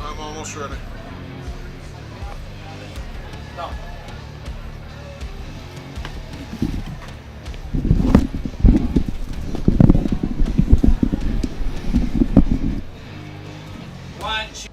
I'm almost ready. No. One, two.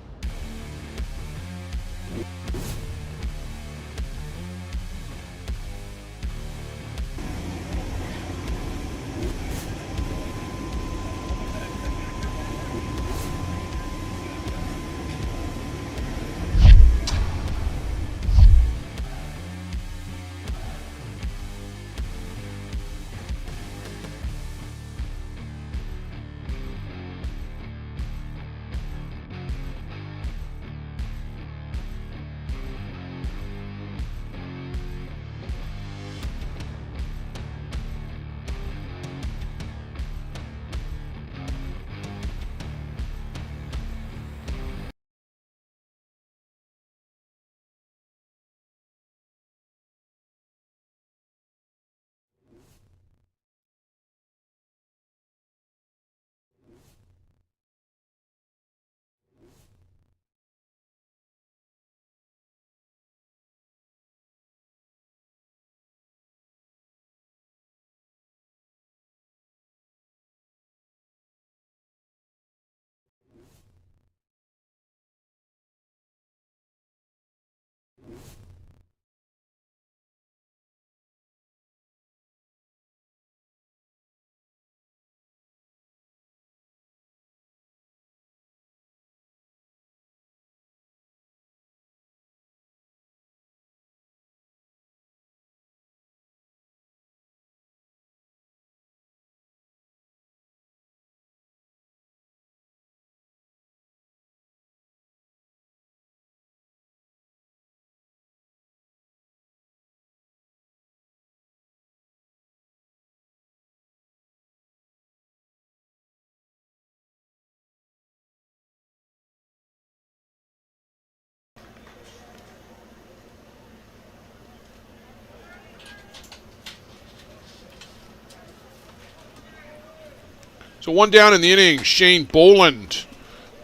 So one down in the inning, Shane Boland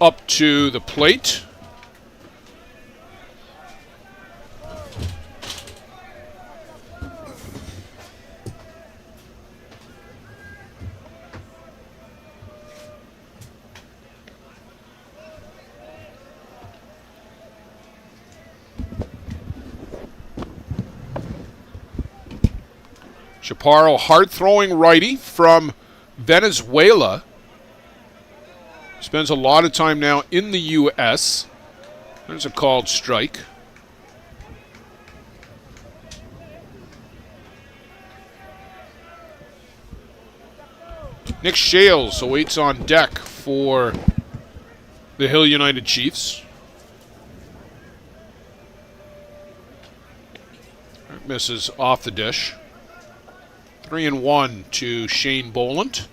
up to the plate. Chaparro, hard-throwing righty from Venezuela. Spends a lot of time now in the U.S. There's a called strike. Nick Shales awaits on deck for the Hill United Chiefs. Misses off the dish. 3-1 to Shane Boland.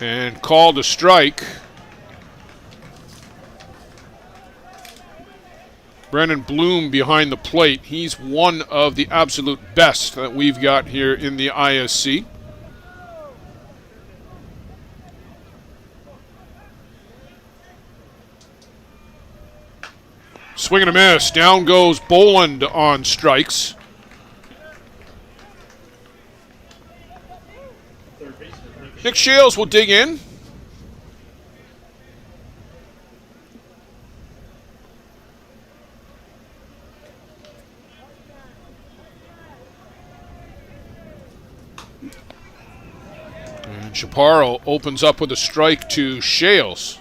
And called a strike. Brennan Bloom behind the plate. He's one of the absolute best that we've got here in the ISC. Swing and a miss. Down goes Boland on strikes. Nick Shales will dig in. And Chaparro opens up with a strike to Shales.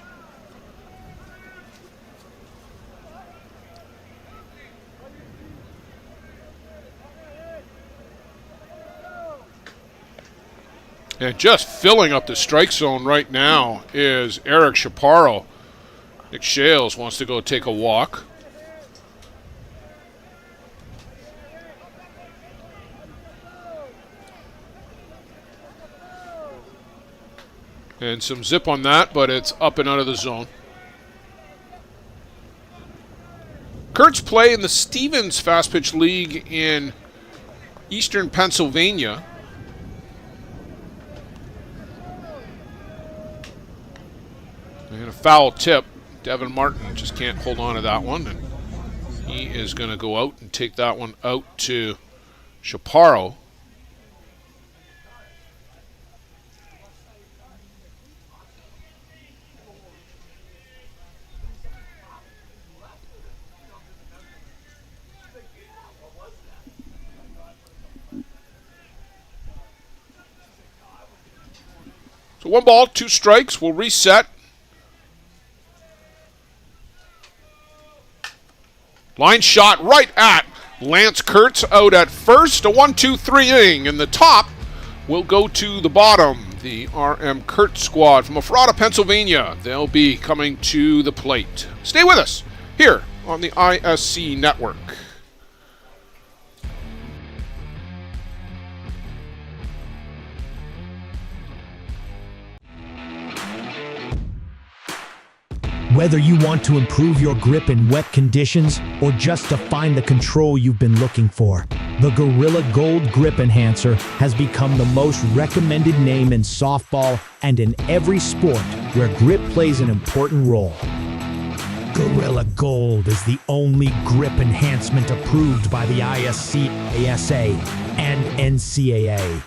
And just filling up the strike zone right now is Eric Chaparro. Nick Shales wants to go take a walk. And some zip on that, but it's up and out of the zone. KURTZ play in the Stevens Fast Pitch League in Eastern Pennsylvania. And a foul tip. Devin Martin just can't hold on to that one. And he is going to go out and take that one out to Chaparro. So 1 ball, 2 strikes. We'll reset. Line shot right at Lance KURTZ out at first. A 1-2-3 inning, and the top will go to the bottom. The RM KURTZ squad from Ephrata, Pennsylvania. They'll be coming to the plate. Stay with us here on the ISC network. Whether you want to improve your grip in wet conditions or just to find the control you've been looking for, the Gorilla Gold Grip Enhancer has become the most recommended name in softball and in every sport where grip plays an important role. Gorilla Gold is the only grip enhancement approved by the ISC, ASA, and NCAA.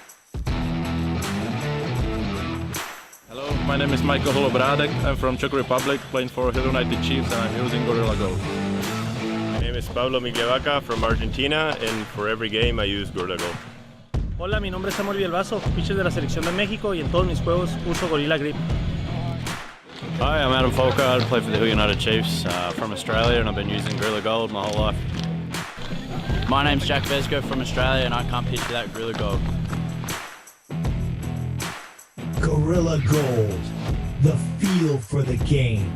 My name is Michael Holobradek. I'm from Czech Republic, playing for Hill United Chiefs, and I'm using Gorilla Gold. My name is Pablo Miglevaca from Argentina, and for every game I use Gorilla Gold. Hola, mi nombre es Samuel Villalbazo, pitcher de la Selección de México, y en todos mis juegos uso Gorilla Grip. Hi, I'm Adam Folker. I play for the Hill United Chiefs from Australia, and I've been using Gorilla Gold my whole life. My name's Jack Vesco from Australia, and I can't pitch without Gorilla Gold. Gorilla Gold, the feel for the game.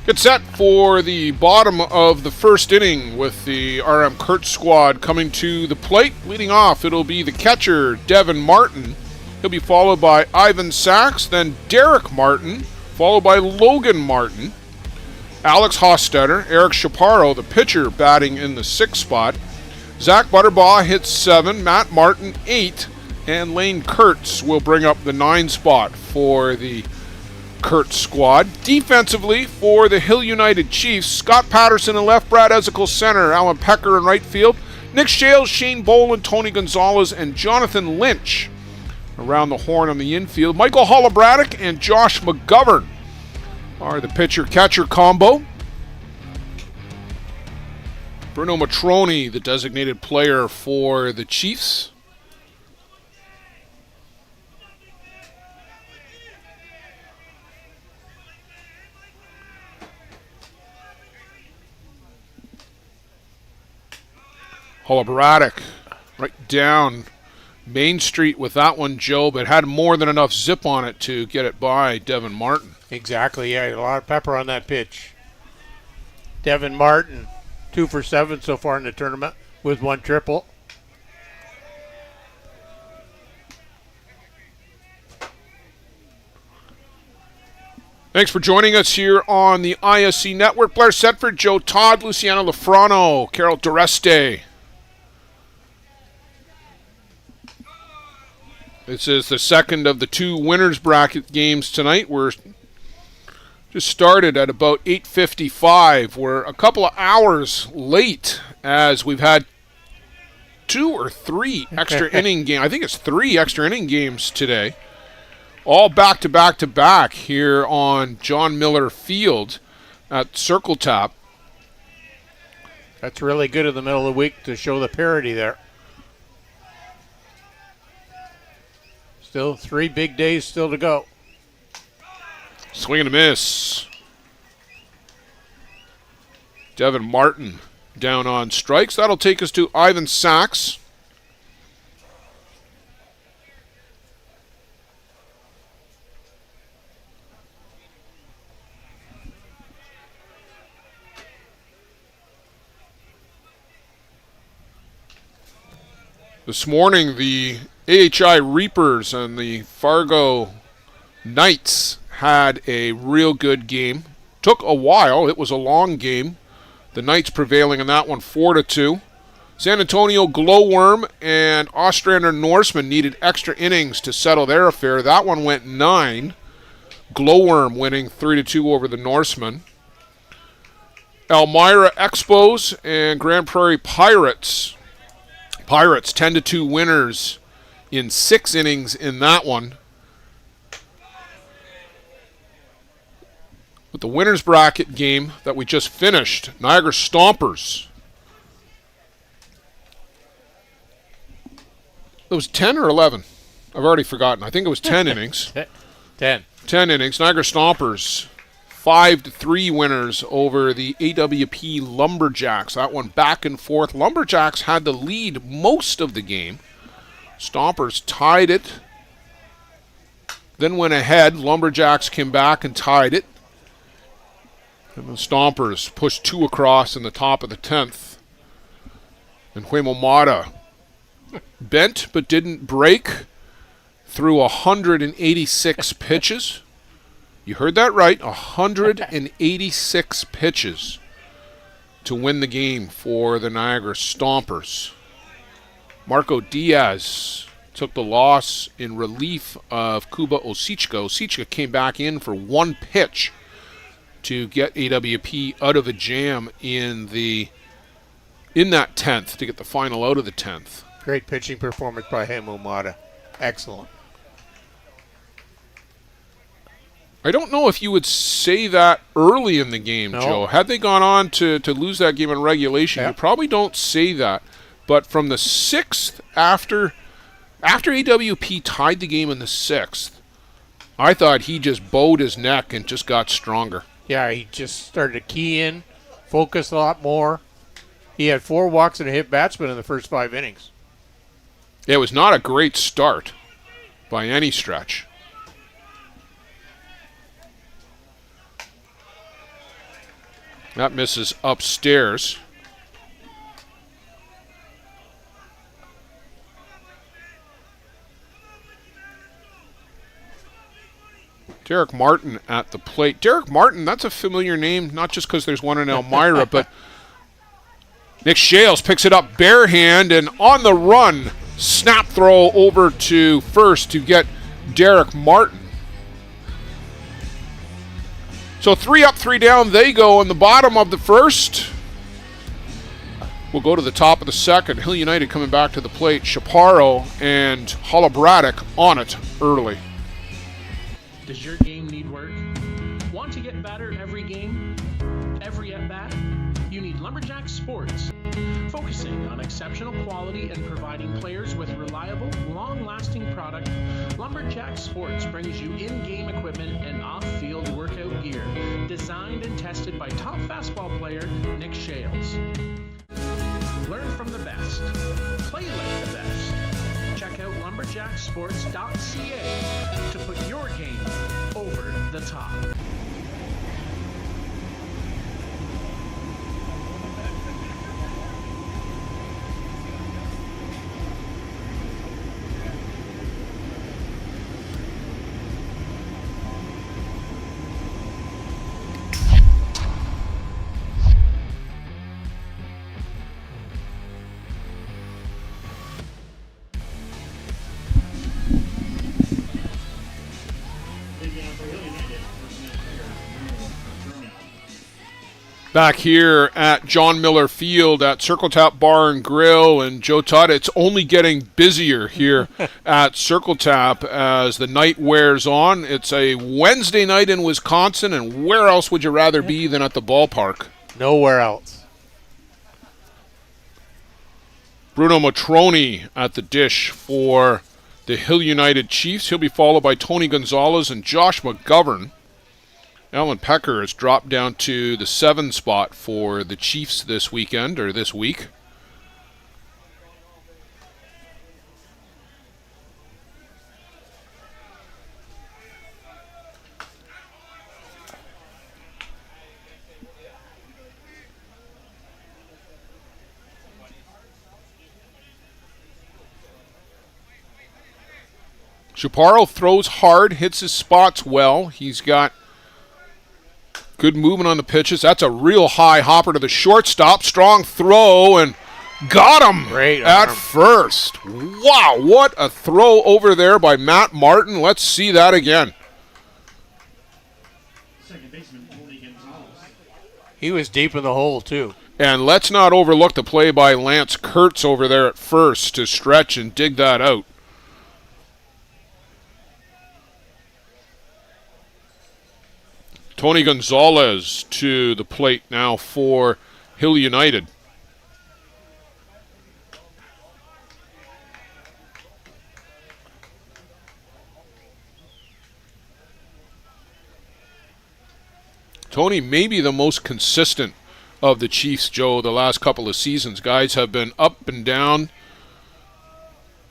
Good set for the bottom of the first inning with the RM KURTZ squad coming to the plate. Leading off, it'll be the catcher, Devin Martin. He'll be followed by Ivan Sachs, then Derek Martin, followed by Logan Martin. Alex Hostetter, Eric Chaparro, the pitcher, batting in the 6th spot. Zach Butterbaugh hits 7, Matt Martin 8, and Lane KURTZ will bring up the 9 spot for the KURTZ squad. Defensively for the Hill United Chiefs, Scott Patterson in left, Brad Ezekiel center, Alan Pecker in right field, Nick Shales, Shane Boland, Tony Gonzalez, and Jonathan Lynch around the horn on the infield. Michael Holobradek and Josh McGovern are the pitcher-catcher combo. Bruno Matroni, the designated player for the Chiefs. Holobradek right down Main Street with that one, Joe, but had more than enough zip on it to get it by Devin Martin. Exactly, yeah, a lot of pepper on that pitch. Devin Martin, 2 for 7 so far in the tournament with 1 triple. Thanks for joining us here on the ISC Network. Blair Setford, Joe Todd, Luciano Lafrano, Carol Dureste. This is the second of the 2 winners bracket games tonight. We're just started at about 8:55. We're a couple of hours late as we've had 2 or 3 extra inning games. I think it's 3 extra inning games today. All back to back to back here on John Miller Field at Circle Tap. That's really good in the middle of the week to show the parity there. Still 3 big days still to go. Swing and a miss. Devin Martin down on strikes. That'll take us to Ivan Sachs. This morning, the AHI Reapers and the Fargo Knights had a real good game. Took a while. It was a long game. The Knights prevailing in that one 4-2. San Antonio Glowworm and Ostrander Norseman needed extra innings to settle their affair. That one went 9. Glowworm winning 3-2 over the Norseman. Elmira Expos and Grand Prairie Pirates. Pirates 10-2 winners in 6 innings in that one. With the winners bracket game that we just finished, Niagara Stompers. It was 10 or 11? I've already forgotten. I think it was 10 innings. 10. 10 innings. Niagara Stompers 5-3 winners over the AWP Lumberjacks. That one back and forth. Lumberjacks had the lead most of the game. Stompers tied it. Then went ahead. Lumberjacks came back and tied it. And the Stompers pushed 2 across in the top of the 10th. And Huemomata bent but didn't break through 186 pitches. You heard that right, 186 pitches to win the game for the Niagara Stompers. Marco Diaz took the loss in relief of Kuba Osichka. Osichka came back in for 1 pitch to get AWP out of a jam in that 10th, to get the final out of the 10th. Great pitching performance by Huemomata. Excellent. I don't know if you would say that early in the game, No. Joe. Had they gone on to lose that game in regulation, Yeah. you probably don't say that. But from the 6th, after AWP tied the game in the 6th, I thought he just bowed his neck and just got stronger. Yeah, he just started to key in, focus a lot more. He had 4 walks and a hit batsman in the first 5 innings. It was not a great start by any stretch. That misses upstairs. Derek Martin at the plate. Derek Martin, that's a familiar name, not just because there's one in Elmira, but Nick Shales picks it up barehand and on the run, snap throw over to first to get Derek Martin. So 3 up, 3 down they go in the bottom of the first. We'll go to the top of the second. Hill United coming back to the plate. Chaparro and Holobratic on it early. Does your game need work? Want to get better every game? Every at-bat? You need Lumberjack Sports. Focusing on exceptional quality and providing players with reliable, long-lasting product, Lumberjack Sports brings you in-game equipment and off-field workout gear, designed and tested by top fastball player Nick Shales. Learn from the best. Play like the best. Check out lumberjacksports.ca to put your game over the top. Back here at John Miller Field at Circle Tap Bar and Grill, and Joe Todd, it's only getting busier here at Circle Tap as the night wears on. It's a Wednesday night in Wisconsin, and where else would you rather be than at the ballpark? Nowhere else. Bruno Matroni at the dish for the Hill United Chiefs. He'll be followed by Tony Gonzalez and Josh McGovern. Alan Pecker has dropped down to the 7 spot for the Chiefs this weekend, or this week. Chaparro throws hard, hits his spots well. He's got good movement on the pitches. That's a real high hopper to the shortstop. Strong throw, and got him Great at arm. first. Wow, what a throw over there by Matt Martin. Let's see that again. He was deep in the hole, too. And let's not overlook the play by Lance KURTZ over there at first to stretch and dig that out. Tony Gonzalez to the plate now for Hill United. Tony may be the most consistent of the Chiefs, Joe, the last couple of seasons. Guys have been up and down.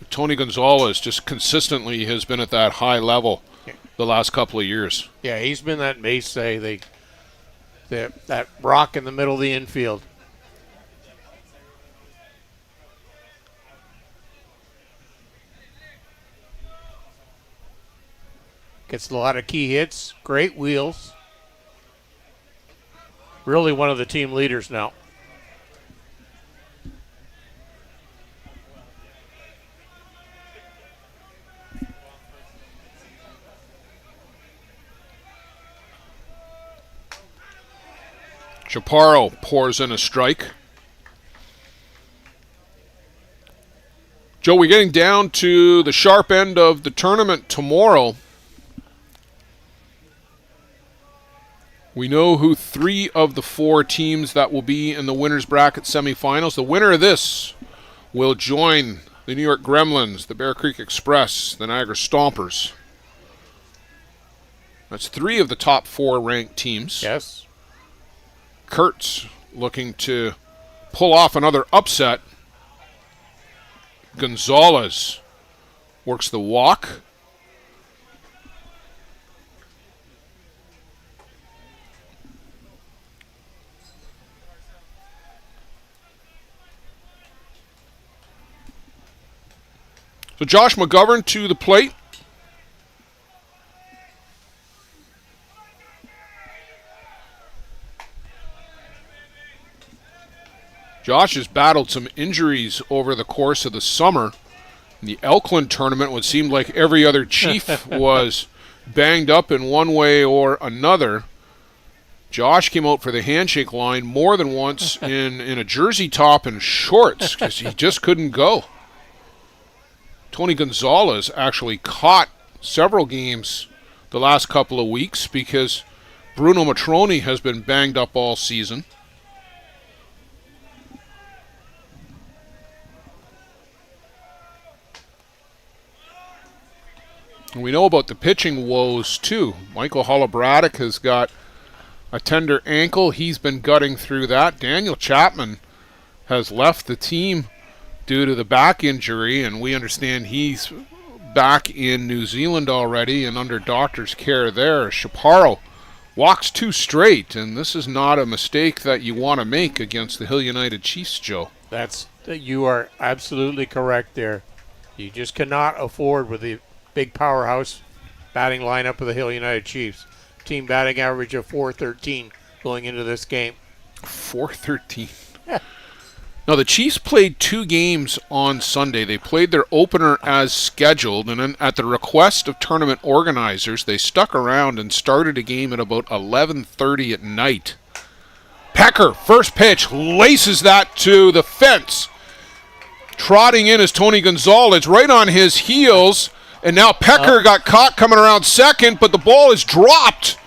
Tony Gonzalez just consistently has been at that high level the last couple of years. Yeah, he's been that mainstay, that rock in the middle of the infield. Gets a lot of key hits, great wheels. Really one of the team leaders now. Chaparro pours in a strike. Joe, we're getting down to the sharp end of the tournament tomorrow. We know who 3 of the 4 teams that will be in the winner's bracket semifinals. The winner of this will join the New York Gremlins, the Bear Creek Express, the Niagara Stompers. That's 3 of the top 4 ranked teams. Yes. KURTZ looking to pull off another upset. Gonzalez works the walk. So Josh McGovern to the plate. Josh has battled some injuries over the course of the summer. In the Elkland tournament, it seemed like every other Chief was banged up in one way or another. Josh came out for the handshake line more than once in a jersey top and shorts because he just couldn't go. Tony Gonzalez actually caught several games the last couple of weeks because Bruno Matroni has been banged up all season. And we know about the pitching woes, too. Michael Holobratic has got a tender ankle. He's been gutting through that. Daniel Chapman has left the team due to the back injury, and we understand he's back in New Zealand already and under doctor's care there. Chaparro walks 2 straight, and this is not a mistake that you want to make against the Hill United Chiefs, Joe. You are absolutely correct there. You just cannot afford with the big powerhouse batting lineup of the Hill United Chiefs. Team batting average of .413 going into this game. .413. Now, the Chiefs played 2 games on Sunday. They played their opener as scheduled, and then at the request of tournament organizers, they stuck around and started a game at about 11:30 at night. Pecker, first pitch, laces that to the fence. Trotting in is Tony Gonzalez, right on his heels, and now Pecker got caught coming around second, but the ball is dropped.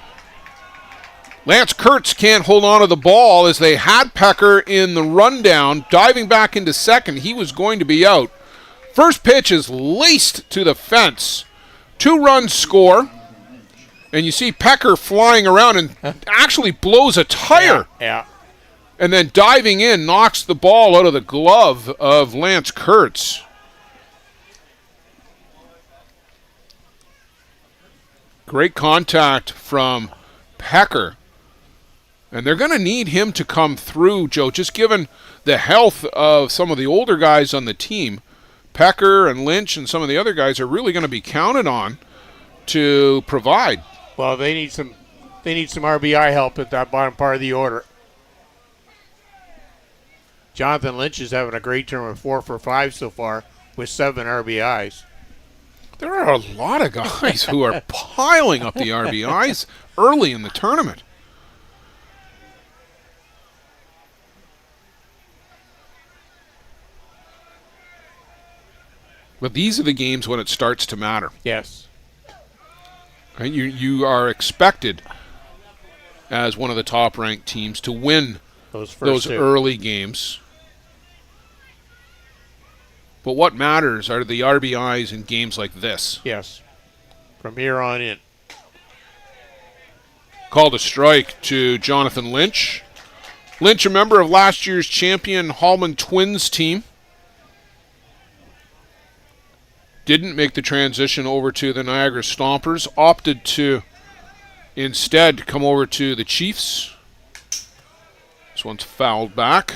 Lance KURTZ can't hold on to the ball as they had Pecker in the rundown. Diving back into second, he was going to be out. First pitch is laced to the fence. 2-run score. And you see Pecker flying around and actually blows a tire. Yeah. And then diving in, knocks the ball out of the glove of Lance KURTZ. Great contact from Pecker. And they're going to need him to come through, Joe, just given the health of some of the older guys on the team. Pecker and Lynch and some of the other guys are really going to be counted on to provide. Well, they need some RBI help at that bottom part of the order. Jonathan Lynch is having a great term of 4 for 5 so far with 7 RBIs. There are a lot of guys who are piling up the RBIs early in the tournament. But these are the games when it starts to matter. Yes. Right? You are expected as one of the top-ranked teams to win those early games. But what matters are the RBIs in games like this. Yes. From here on in. Called a strike to Jonathan Lynch. Lynch, a member of last year's champion Hallman Twins team. Didn't make the transition over to the Niagara Stompers. Opted to instead come over to the Chiefs. This one's fouled back.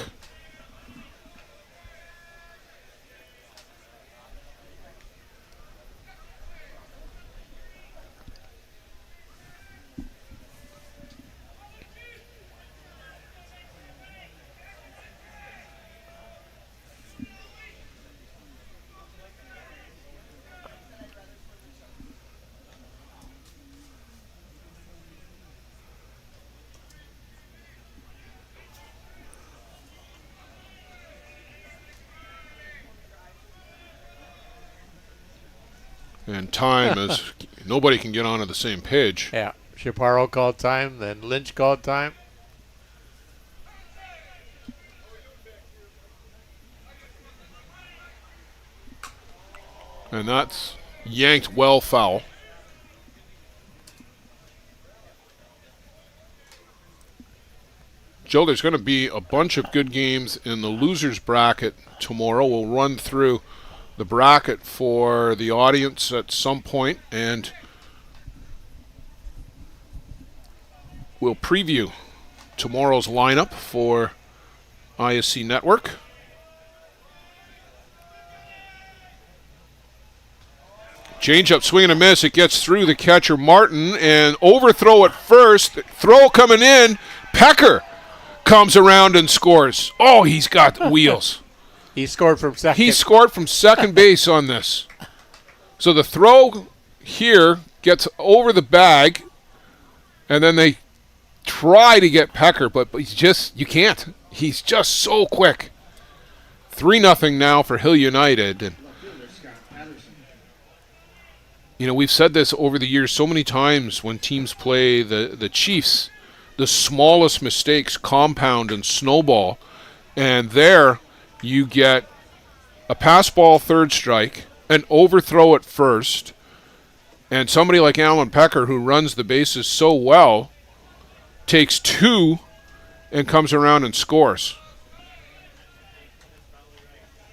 And time is, nobody can get onto the same page. Yeah. Chaparro called time, then Lynch called time. And that's yanked well foul. Joe, there's going to be a bunch of good games in the losers bracket tomorrow. We'll run through the bracket for the audience at some point, and we'll preview tomorrow's lineup for ISC Network. Change up, swing and a miss. It gets through the catcher Martin, and overthrow at first. Throw coming in. Pecker comes around and scores. Oh, he's got wheels. He scored from second. He scored from second base on this. So the throw here gets over the bag, and then they try to get Pecker, but you can't. He's just so quick. 3-0 now for Hill United. And, you know, we've said this over the years so many times when teams play the Chiefs, the smallest mistakes compound and snowball, and there you get a pass ball third strike, an overthrow at first, and somebody like Alan Pecker, who runs the bases so well, takes 2 and comes around and scores.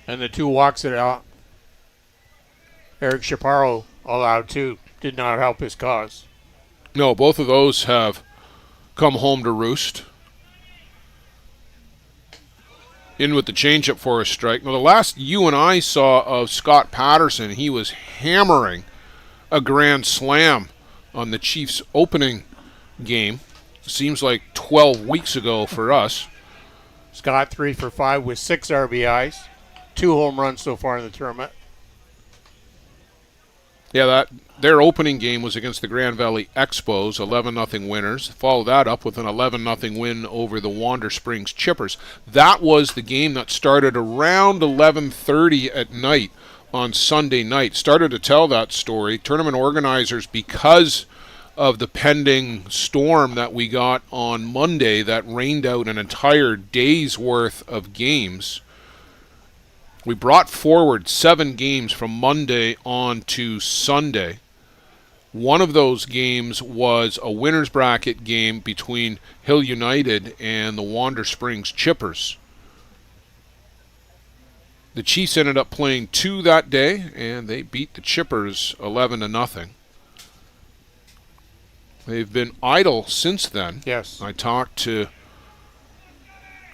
And the 2 walks that Eric Chaparro allowed too did not help his cause. No, both of those have come home to roost. In with the changeup for a strike. Now, the last you and I saw of Scott Patterson, he was hammering a grand slam on the Chiefs' opening game. Seems like 12 weeks ago for us. Scott 3 for 5 with 6 RBIs, 2 home runs so far in the tournament. Yeah, their opening game was against the Grand Valley Expos, 11-0 winners. Followed that up with an 11-0 win over the Wander Springs Chippers. That was the game that started around 11:30 at night on Sunday night. Started to tell that story. Tournament organizers, because of the pending storm that we got on Monday that rained out an entire day's worth of games, we brought forward 7 games from Monday on to Sunday. One of those games was a winner's bracket game between Hill United and the Wander Springs Chippers. The Chiefs ended up playing 2 that day, and they beat the Chippers 11-0. They've been idle since then. Yes. I talked to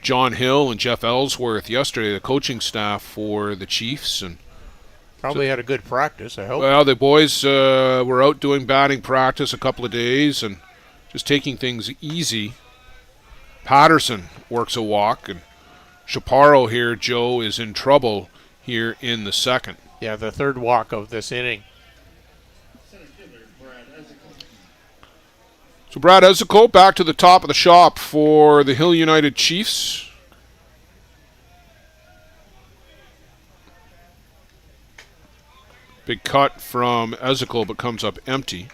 John Hill and Jeff Ellsworth yesterday, the coaching staff for the Chiefs, and Probably had a good practice, I hope. Well, the boys were out doing batting practice a couple of days and just taking things easy. Patterson works a walk, and Chaparro here, Joe, is in trouble here in the second. Yeah, the third walk of this inning. So Brad Ezekiel back to the top of the shop for the Hill United Chiefs. Big cut from Ezekiel, but comes up empty.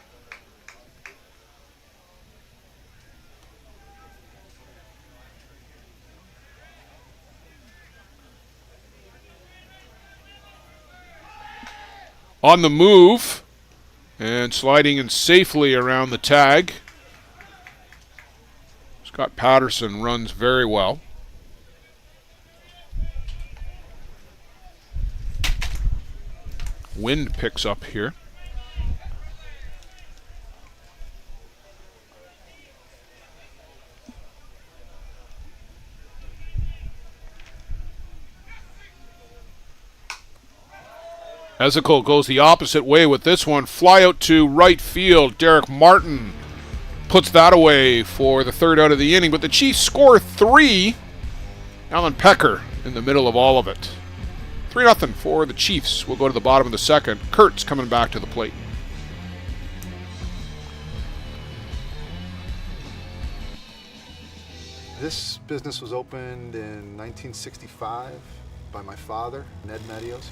On the move and sliding in safely around the tag. Scott Patterson runs very well. Wind picks up here. Ezekiel goes the opposite way with this one. Fly out to right field. Derek Martin puts that away for the third out of the inning. But the Chiefs score 3. Alan Pecker in the middle of all of it. 3-0 for the Chiefs. We'll go to the bottom of the second. KURTZ coming back to the plate. This business was opened in 1965 by my father, Ned Meadows.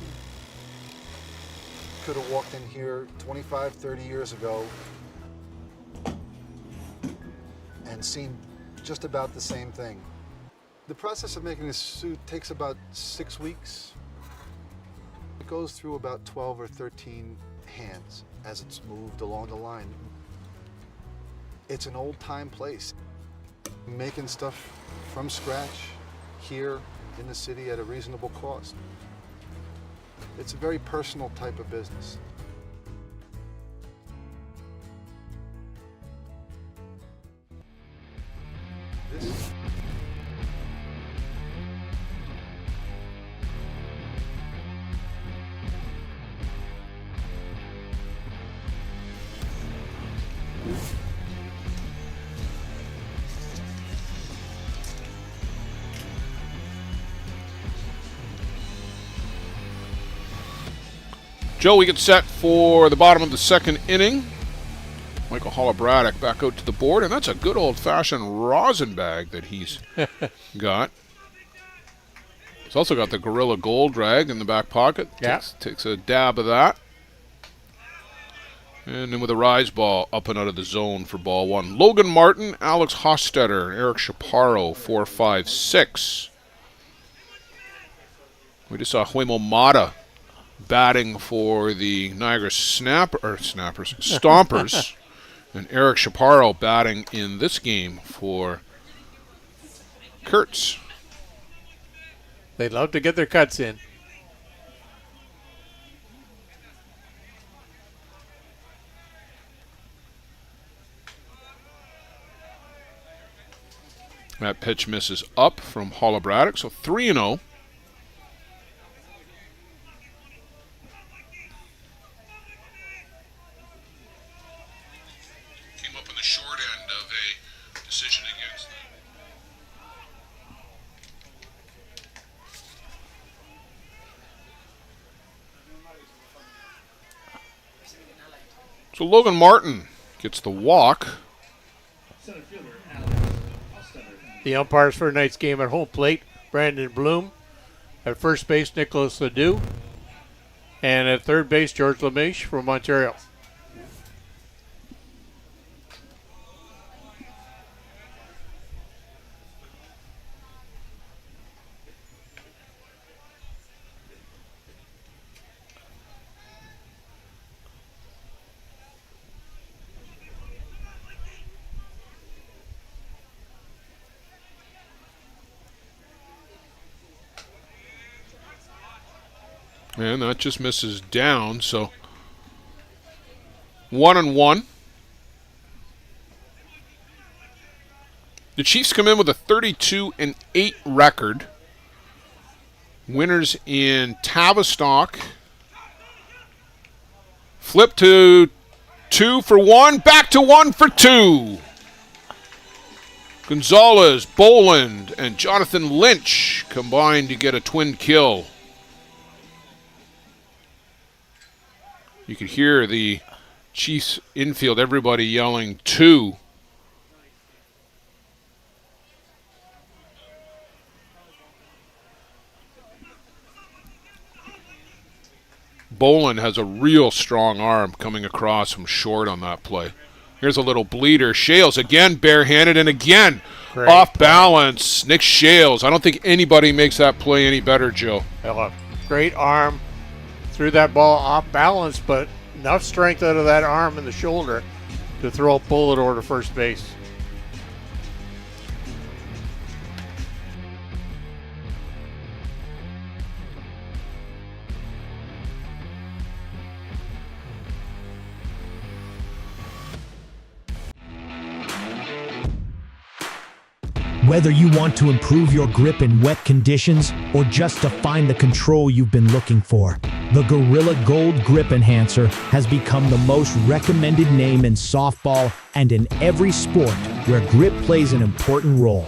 Could have walked in here 25, 30 years ago and seen just about the same thing. The process of making this suit takes about 6 weeks. It goes through about 12 or 13 hands as it's moved along the line. It's an old-time place. Making stuff from scratch here in the city at a reasonable cost. It's a very personal type of business. Joe, we get set for the bottom of the second inning. Michael Holobradic back out to the board, and that's a good old-fashioned rosin bag that he's got. He's also got the Gorilla Gold rag in the back pocket. Yeah. Takes a dab of that. And then with a rise ball up and out of the zone for ball one. Logan Martin, Alex Hostetter, and Eric Chaparro, 4, 5, 6. We just saw Huemo Mata batting for the Niagara Stompers, and Eric Chaparro batting in this game for KURTZ. They love to get their cuts in. That pitch misses up from Holobradic, so 3-0. Short end of a decision against them. So Logan Martin gets the walk. The umpires for tonight's game at home plate, Brandon Bloom. At first base, Nicholas Ledoux. And at third base, George Lemaitre from Ontario. And that just misses down, so 1-1. The Chiefs come in with a 32-8 record. Winners in Tavistock Flip to 2 for 1. Back to 1 for 2. Gonzalez, Boland, and Jonathan Lynch combined to get a twin kill. You could hear the Chiefs infield, everybody yelling 2. Boland has a real strong arm coming across from short on that play. Here's a little bleeder. Shales again barehanded and again off balance. Nick Shales. I don't think anybody makes that play any better, Joe. Great arm. Threw that ball off balance, but enough strength out of that arm and the shoulder to throw a bullet over to first base. Whether you want to improve your grip in wet conditions or just to find the control you've been looking for, the Gorilla Gold Grip Enhancer has become the most recommended name in softball and in every sport where grip plays an important role.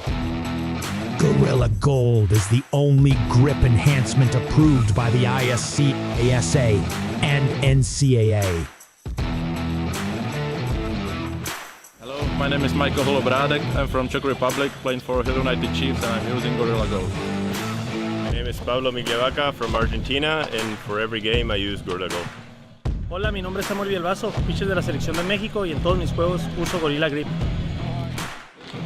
Gorilla Gold is the only grip enhancement approved by the ISC, ASA, and NCAA. My name is Michael Holobradek. I'm from Czech Republic, playing for Hill United Chiefs, and I'm using Gorilla Gold. My name is Pablo Miguelvaca from Argentina, and for every game I use Gorilla Gold. Hola, mi nombre es Samuel Villalbazo, pitcher de la selección de México, y en todos mis juegos uso Gorilla Grip.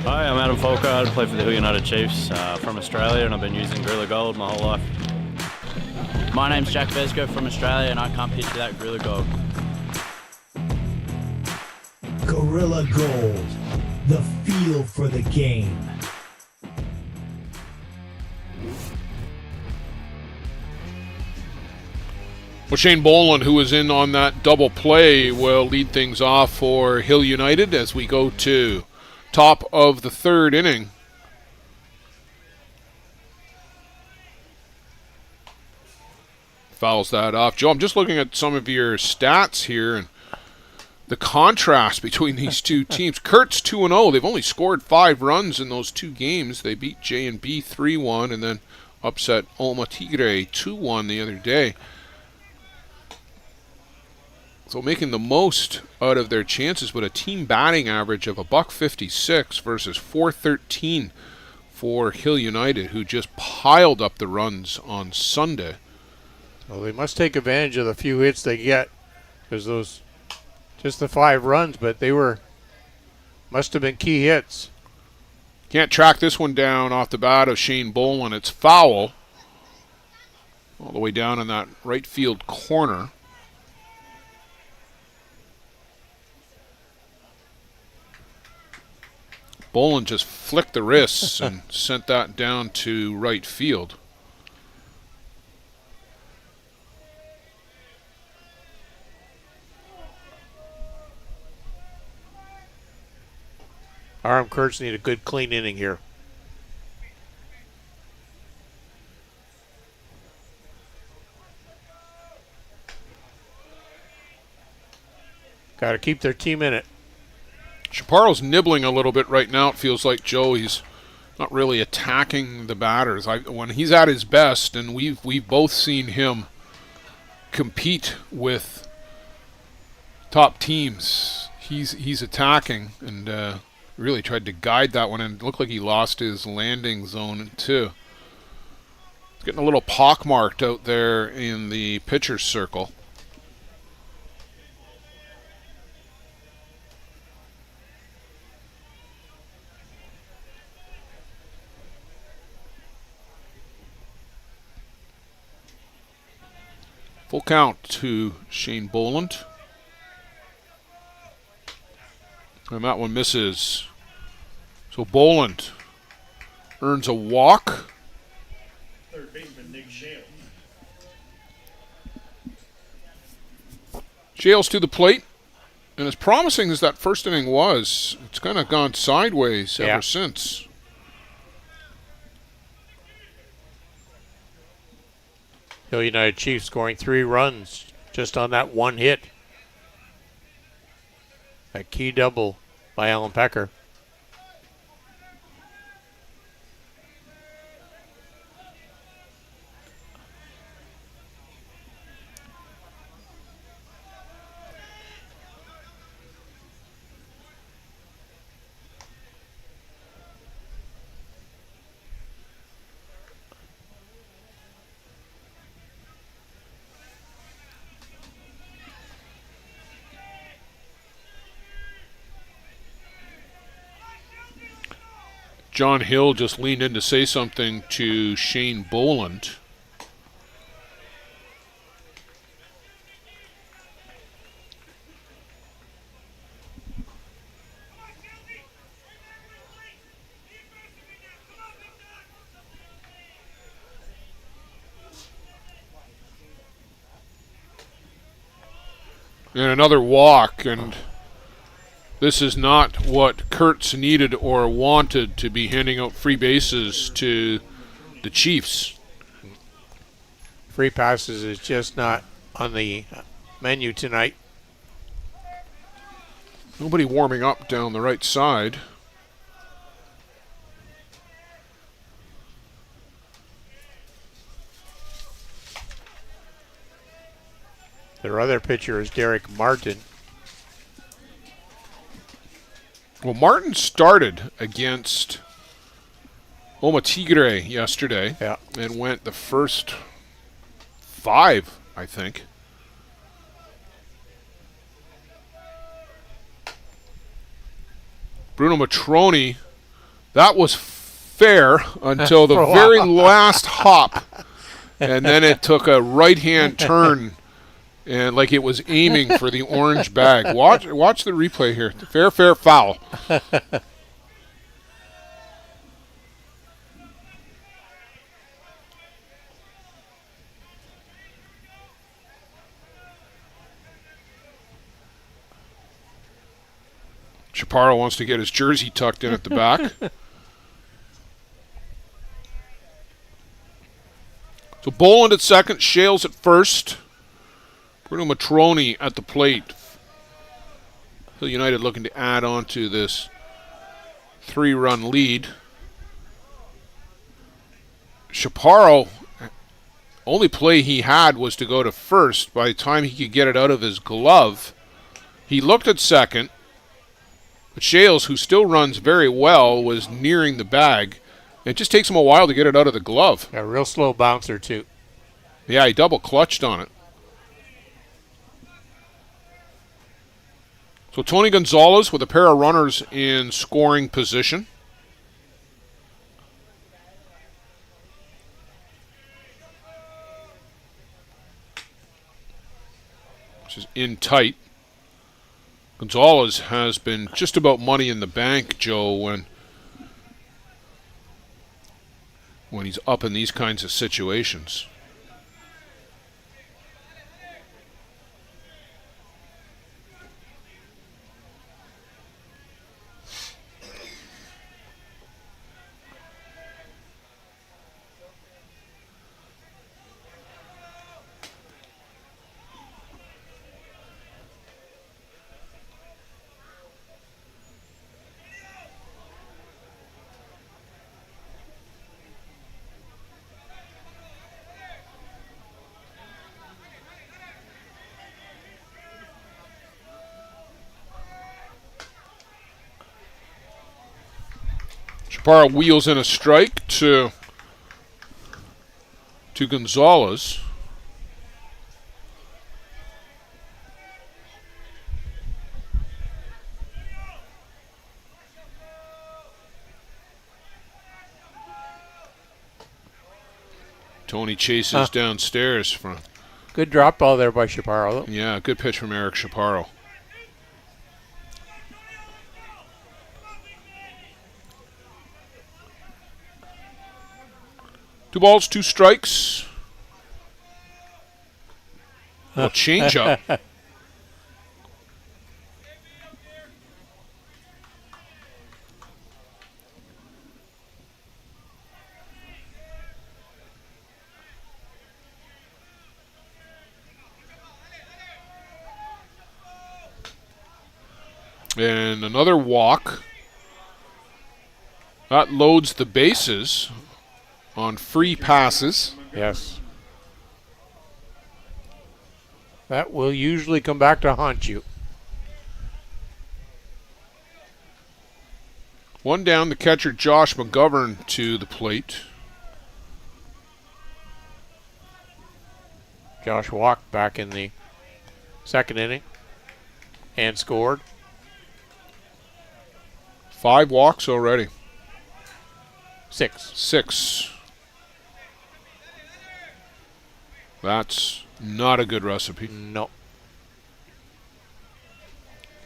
Hi, I'm Adam Folka. I play for the Hill United Chiefs from Australia, and I've been using Gorilla Gold my whole life. My name's Jack Vesco from Australia, and I can't pitch without Gorilla Gold. Gorilla Gold, the feel for the game. Well, Shane Boland, who was in on that double play, will lead things off for Hill United as we go to top of the third inning. Fouls that off. Joe, I'm just looking at some of your stats here, and the contrast between these two teams. KURTZ 2-0. They've only scored 5 runs in those 2 games. They beat J&B 3-1 and then upset Alma Tigre 2-1 the other day. So making the most out of their chances with a team batting average of $156 versus .413 for Hill United, who just piled up the runs on Sunday. Well, they must take advantage of the few hits they get, because those just the 5 runs, but they must have been key hits. Can't track this one down off the bat of Shane Boland. It's foul all the way down in that right field corner. Boland just flicked the wrists and sent that down to right field. KURTZ need a good clean inning here. Got to keep their team in it. Chaparro's nibbling a little bit right now. It feels like, Joe, he's not really attacking the batters. When he's at his best, and we've both seen him compete with top teams, he's attacking and really tried to guide that one, and it looked like he lost his landing zone too. He's getting a little pockmarked out there in the pitcher's circle. Full count to Shane Boland. And that one misses. So Boland earns a walk. Third baseman Nick Shales. Shales to the plate. And as promising as that first inning was, it's kind of gone sideways ever since. Hill United Chiefs scoring 3 runs just on that one hit A key double by Alan Pecker. John Hill just leaned in to say something to Shane Boland. And another walk, and this is not what KURTZ needed or wanted, to be handing out free bases to the Chiefs. Free passes is just not on the menu tonight. Nobody warming up down the right side. Their other pitcher is Derek Martin. Well, Martin started against Oma Tigre yesterday, yeah, and went the first 5, I think. Bruno Matroni, that was fair until the very last hop, and then it took a right-hand turn, and like it was aiming for the orange bag. Watch the replay here. Fair, foul. Chaparro wants to get his jersey tucked in at the back. So Boland at second, Shales at first. Bruno Matroni at the plate. Hill United looking to add on to this 3-run lead. Chaparro, only play he had was to go to first. By the time he could get it out of his glove, he looked at second. But Shales, who still runs very well, was nearing the bag. It just takes him a while to get it out of the glove. A real slow bouncer, too. Yeah, he double clutched on it. So Tony Gonzalez with a pair of runners in scoring position. Which is in tight. Gonzalez has been just about money in the bank, Joe, when he's up in these kinds of situations. Chaparro wheels in a strike to Gonzalez. Tony chases downstairs from. Good drop ball there by Chaparro. Yeah, good pitch from Eric Chaparro. Two balls, two strikes. Well, change up. And another walk. That loads the bases on free passes. Yes. That will usually come back to haunt you. One down, the catcher Josh McGovern to the plate. Josh walked back in the second inning and scored. 5 walks already. 6. That's not a good recipe. No.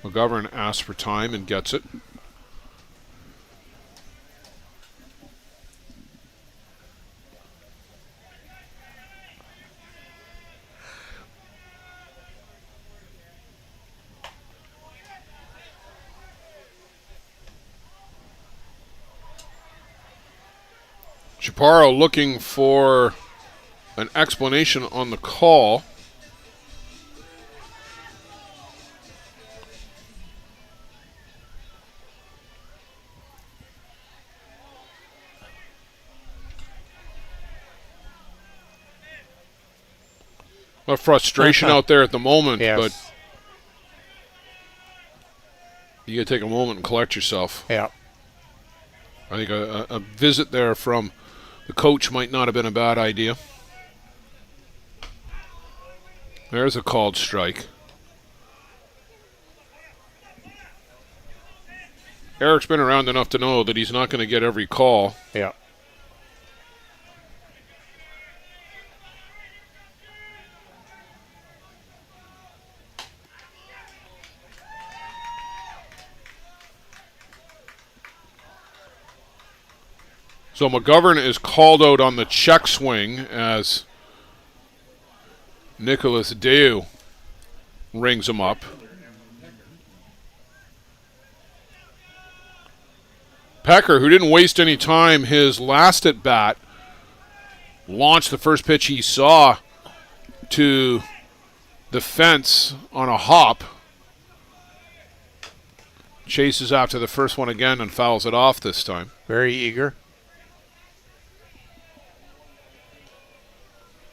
McGovern asks for time and gets it. Chaparro looking for an explanation on the call. A frustration out there at the moment, Yes. but you got to take a moment and collect yourself. Yeah. I think a visit there from the coach might not have been a bad idea. There's a called strike. Eric's been around enough to know that he's not going to get every call. Yeah. So McGovern is called out on the check swing as Nicholas Deu rings him up. Pecker, who didn't waste any time his last at bat, launched the first pitch he saw to the fence on a hop. Chases after the first one again and fouls it off this time. Very eager.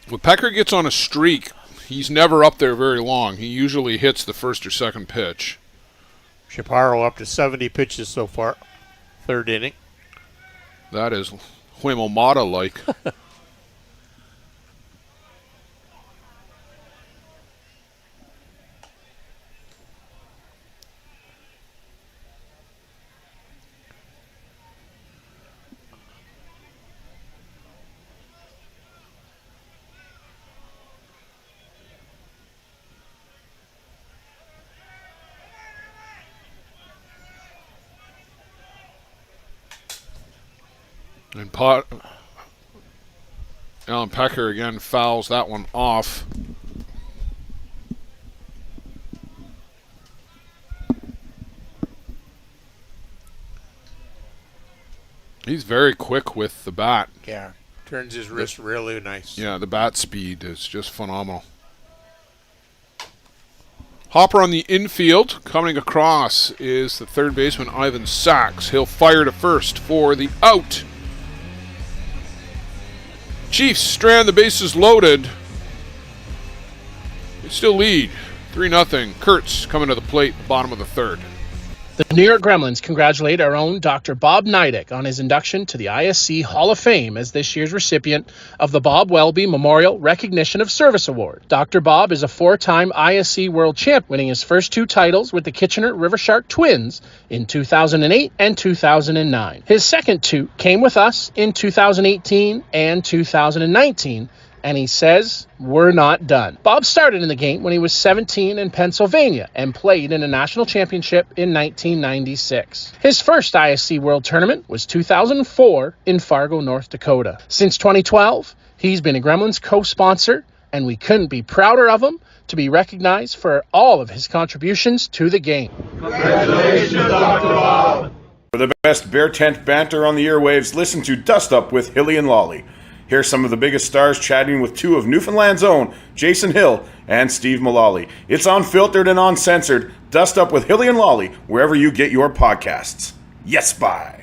When Pecker gets on a streak, he's never up there very long. He usually hits the first or second pitch. Chaparro up to 70 pitches so far. Third inning. That is Huimomata-like. And Alan Pecker again fouls that one off. He's very quick with the bat. Yeah, turns his wrist really nice. Yeah, the bat speed is just phenomenal. Hopper on the infield. Coming across is the third baseman, Ivan Sachs. He'll fire to first for the out. Chiefs strand the bases loaded. They still lead 3-0. KURTZ coming to the plate, bottom of the third. The New York Gremlins congratulate our own Dr. Bob Neidick on his induction to the ISC Hall of Fame as this year's recipient of the Bob Welby Memorial Recognition of Service Award. Dr. Bob is a 4-time ISC World Champ, winning his first 2 titles with the Kitchener River Shark Twins in 2008 and 2009. His second 2 came with us in 2018 and 2019. And he says, we're not done. Bob started in the game when he was 17 in Pennsylvania and played in a national championship in 1996. His first ISC World Tournament was 2004 in Fargo, North Dakota. Since 2012, he's been a Gremlins co-sponsor, and we couldn't be prouder of him to be recognized for all of his contributions to the game. Congratulations, Dr. Bob! For the best Bear Tent banter on the airwaves, listen to Dust Up with Hilly and Lolly. Here's some of the biggest stars chatting with 2 of Newfoundland's own, Jason Hill and Steve Mullally. It's unfiltered and uncensored. Dust Up with Hilly and Lolly, wherever you get your podcasts. Yes, bye.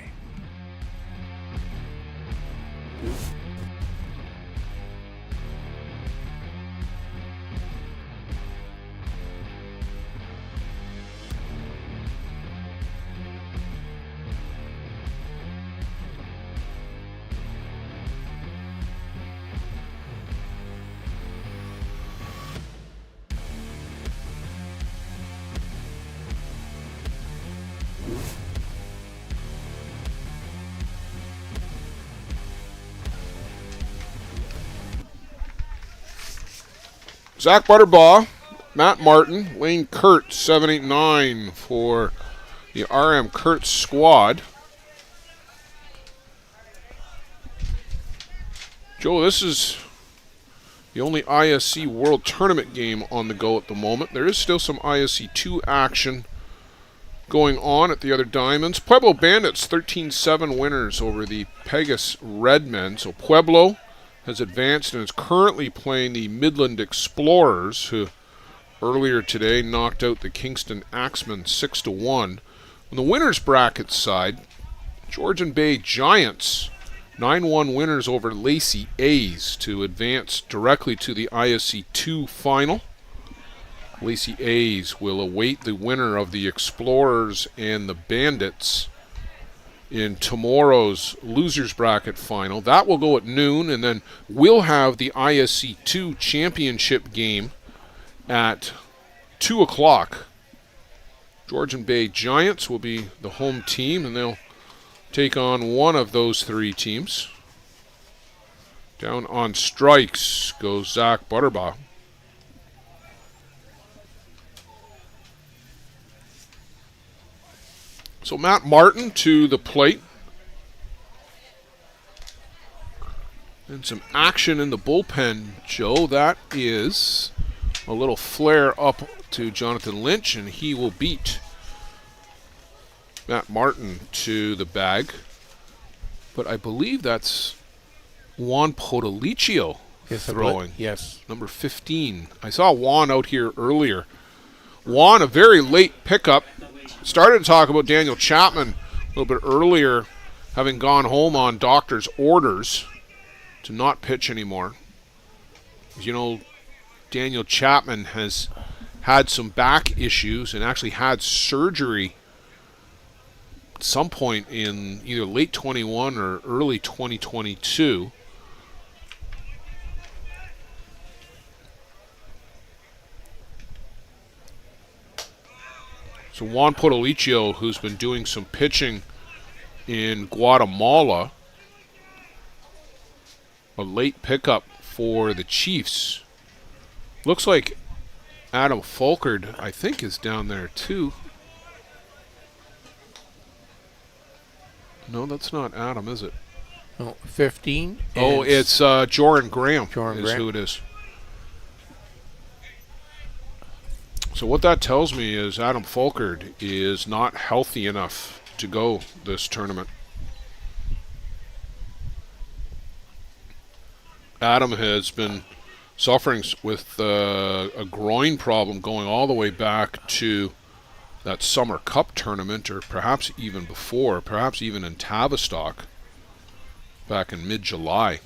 Zach Butterbaugh, Matt Martin, Lane KURTZ, 789 for the RM KURTZ squad. Joe, this is the only ISC World Tournament game on the go at the moment. There is still some ISC 2 action going on at the other diamonds. Pueblo Bandits, 13-7 winners over the Pegasus Redmen. So Pueblo has advanced and is currently playing the Midland Explorers, who earlier today knocked out the Kingston Axemen 6-1. On the winners bracket side, Georgian Bay Giants, 9-1 winners over Lacey A's to advance directly to the ISC 2 final. Lacey A's will await the winner of the Explorers and the Bandits in tomorrow's losers bracket final. That will go at noon, and then we'll have the ISC 2 championship game at 2 o'clock. Georgian Bay Giants will be the home team, and they'll take on one of those three teams. Down on strikes goes Zach Butterbaugh. So Matt Martin to the plate. And some action in the bullpen, Joe. That is a little flare up to Jonathan Lynch, and he will beat Matt Martin to the bag. But I believe that's Juan Podolicio throwing. Yes. Number 15. I saw Juan out here earlier. Juan, a very late pickup. Started to talk about Daniel Chapman a little bit earlier, having gone home on doctor's orders to not pitch anymore. You know, Daniel Chapman has had some back issues and actually had surgery at some point in either late 21 or early 2022. So Juan Podolicio, who's been doing some pitching in Guatemala, a late pickup for the Chiefs. Looks like Adam Folkard, I think, is down there too. No, that's not Adam, is it? No, 15. Oh, it's Joran Graham. Joran is Graham. who it is. So what that tells me is Adam Folkard is not healthy enough to go this tournament. Adam has been suffering with a groin problem going all the way back to that Summer Cup tournament, or perhaps even before, perhaps even in Tavistock back in mid-July.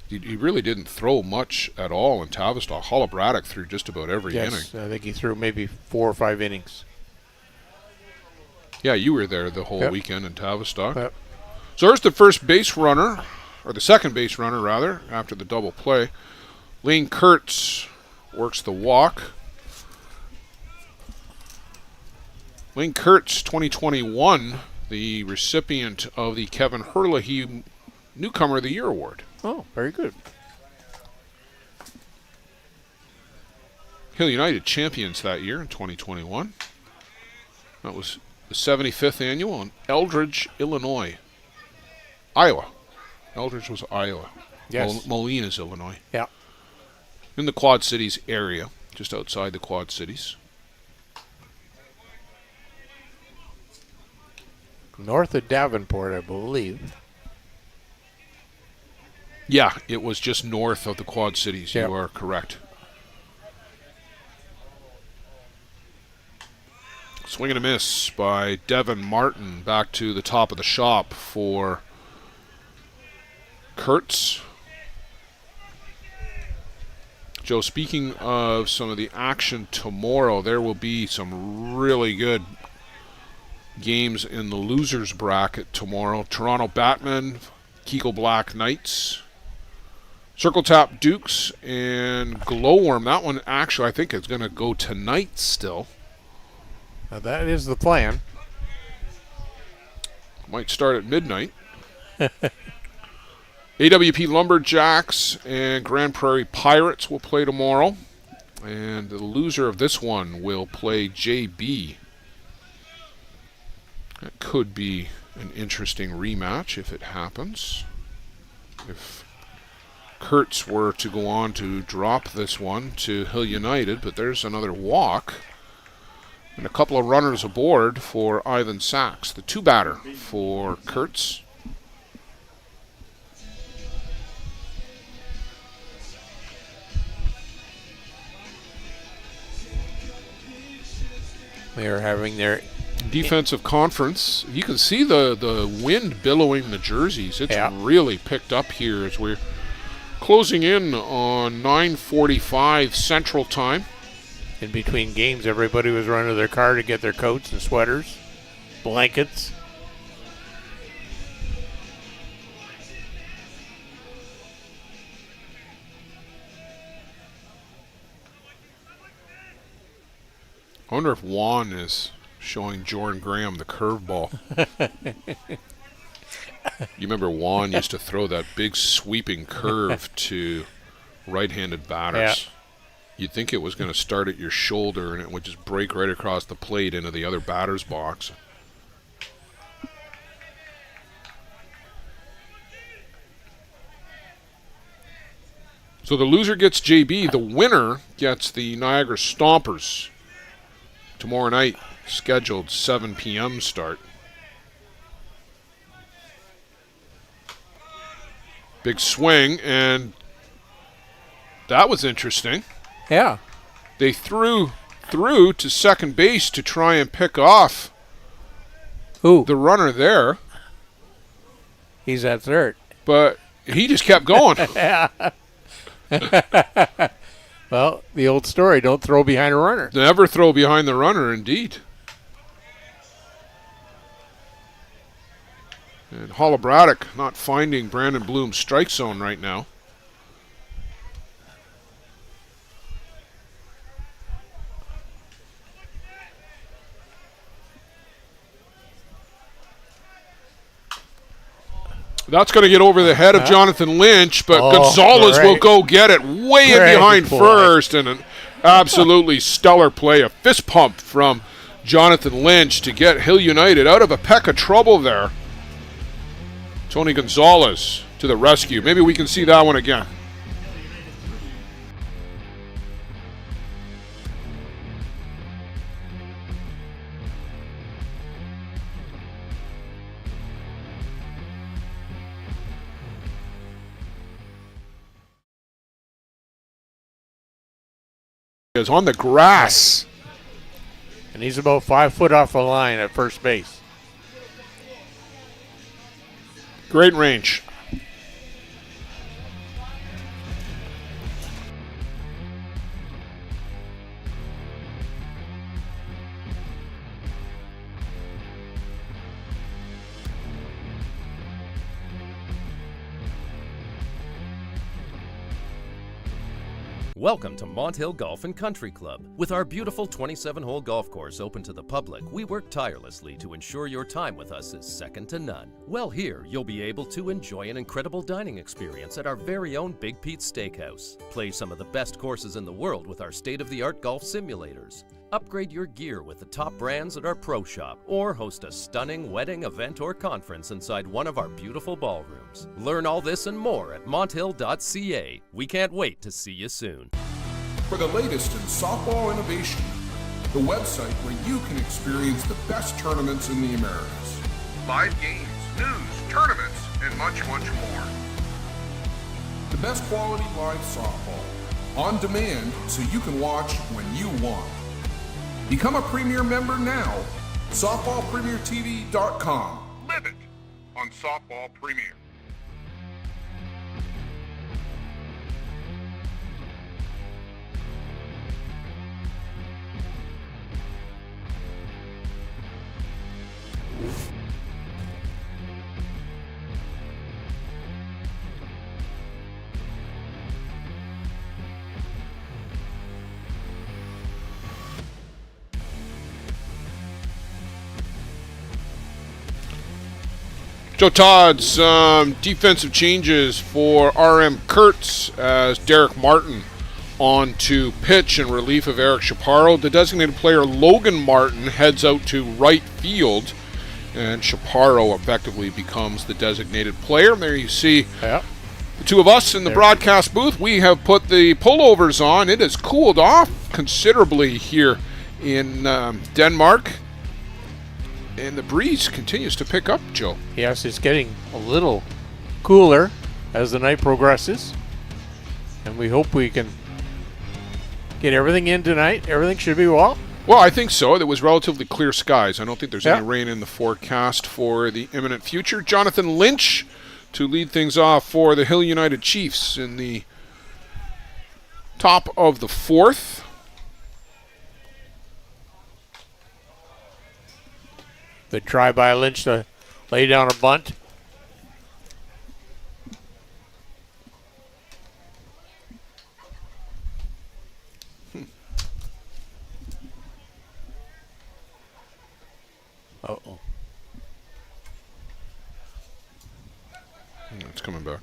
He really didn't throw much at all in Tavistock. Holla Braddock threw just about every inning. Yes, I think he threw maybe 4 or 5 innings. Yeah, you were there the whole Yep. weekend in Tavistock. Yep. So there's the first base runner, or the second base runner, rather, after the double play. Lane KURTZ works the walk. Lane KURTZ, 2021, the recipient of the Kevin Herlihy Newcomer of the Year Award. Oh, very good. Hill United champions that year in 2021. That was the 75th annual in Eldridge, Illinois. Iowa. Eldridge was Iowa. Yes. Moline is Illinois. Yeah. In the Quad Cities area, just outside the Quad Cities. North of Davenport, I believe. Yeah, it was just north of the Quad Cities. Yep. You are correct. Swing and a miss by Devin Martin. Back to the top of the shop for KURTZ. Joe, speaking of some of the action tomorrow, there will be some really good games in the losers bracket tomorrow. Toronto Batmen, Kegel Black Knights, Circle Tap Dukes, and Glowworm. That one actually I think is going to go tonight still. Now that is the plan. Might start at midnight. AWP Lumberjacks and Grand Prairie Pirates will play tomorrow. And the loser of this one will play JB. That could be an interesting rematch if it happens. If KURTZ were to go on to drop this one to Hill United, but there's another walk. And a couple of runners aboard for Ivan Sachs, the two-batter for KURTZ. They are having their defensive conference. You can see the wind billowing the jerseys. It's really picked up here as we're closing in on 9:45 Central Time. In between games, everybody was running to their car to get their coats and sweaters, blankets. I wonder if Juan is showing Jordan Graham the curveball. You remember Juan used to throw that big sweeping curve to right-handed batters. You'd think it was going to start at your shoulder and it would just break right across the plate into the other batter's box. So the loser gets JB. The winner gets the Niagara Stompers. Tomorrow night, scheduled 7 p.m. start. Big swing, and that was interesting. Yeah. They threw to second base to try and pick off the runner there. He's at third. But he just kept going. Yeah. Well, the old story, don't throw behind a runner. Never throw behind the runner, indeed. And Holobratic not finding Brandon Bloom's strike zone right now. That's going to get over the head of Jonathan Lynch, but Gonzalez will go get it way in behind first, and an absolutely stellar play, a fist pump from Jonathan Lynch to get Hill United out of a peck of trouble there. Tony Gonzalez to the rescue. Maybe we can see that one again. Is on the grass. And he's about 5 foot off the line at first base. Great range. Welcome to Mont Hill Golf and Country Club. With our beautiful 27-hole golf course open to the public, we work tirelessly to ensure your time with us is second to none. Well, here you'll be able to enjoy an incredible dining experience at our very own Big Pete's Steakhouse. Play some of the best courses in the world with our state-of-the-art golf simulators. Upgrade your gear with the top brands at our pro shop, or host a stunning wedding, event, or conference inside one of our beautiful ballrooms. Learn all this and more at monthill.ca. We can't wait to see you soon. For the latest in softball innovation, the website where you can experience the best tournaments in the Americas. Live games, news, tournaments, and much, much more. best quality live softball. On demand so you can watch when you want. Become a Premier member now. SoftballPremierTV.com. Live it on Softball Premier. Joe Todd, some defensive changes for RM KURTZ as Derek Martin on to pitch in relief of Eric Chaparro. The designated player Logan Martin heads out to right field, and Chaparro effectively becomes the designated player. There you see the two of us in the broadcast booth. We have put the pullovers on. It has cooled off considerably here in Denmark. And the breeze continues to pick up, Joe. Yes, it's getting a little cooler as the night progresses. And we hope we can get everything in tonight. Everything should be well. Well, I think so. There was relatively clear skies. I don't think there's any rain in the forecast for the imminent future. Jonathan Lynch to lead things off for the Hill United Chiefs in the top of the fourth. The try by Lynch to lay down a bunt. Uh-oh. It's coming back.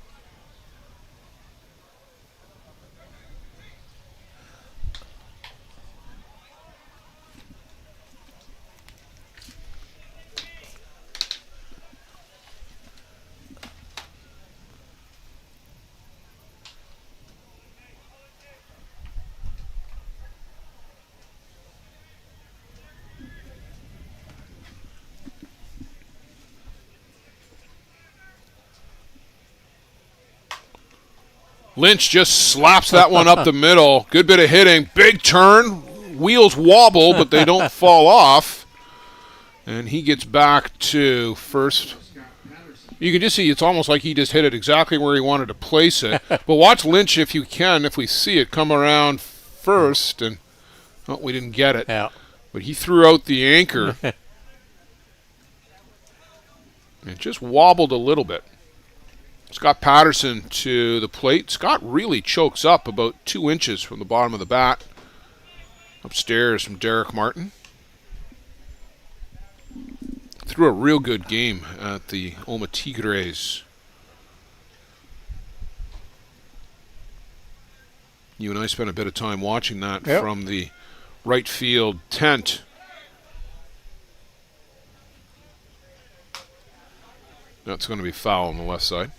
Lynch just slaps that one up the middle. Good bit of hitting. Big turn. Wheels wobble, but they don't fall off. And he gets back to first. You can just see it's almost like he just hit it exactly where he wanted to place it. But watch Lynch if you can, if we see it, come around first. And we didn't get it. Yeah. But he threw out the anchor. It just wobbled a little bit. Scott Patterson to the plate. Scott really chokes up about 2 inches from the bottom of the bat. Upstairs from Derek Martin. Threw a real good game at the Oma Tigres. You and I spent a bit of time watching that from the right field tent. That's going to be foul on the left side.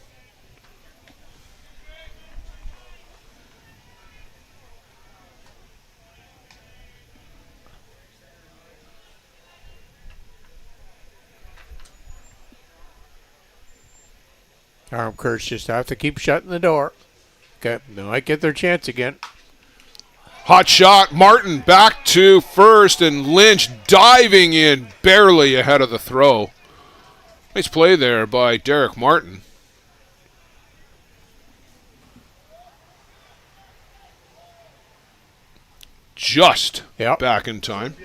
KURTZ just have to keep shutting the door. Okay, they might get their chance again. Hot shot. Martin back to first, and Lynch diving in barely ahead of the throw. Nice play there by Derek Martin. Just back in time.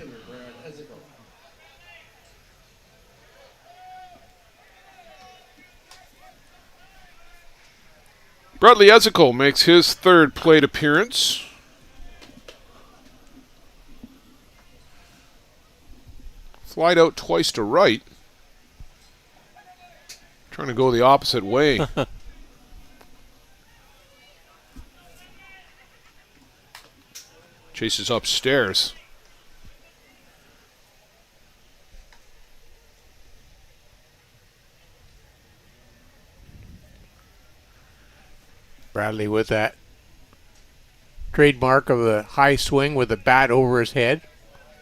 Bradley Ezekiel makes his third plate appearance. Flied out twice to right. Trying to go the opposite way. Chases upstairs. Bradley with that trademark of the high swing with the bat over his head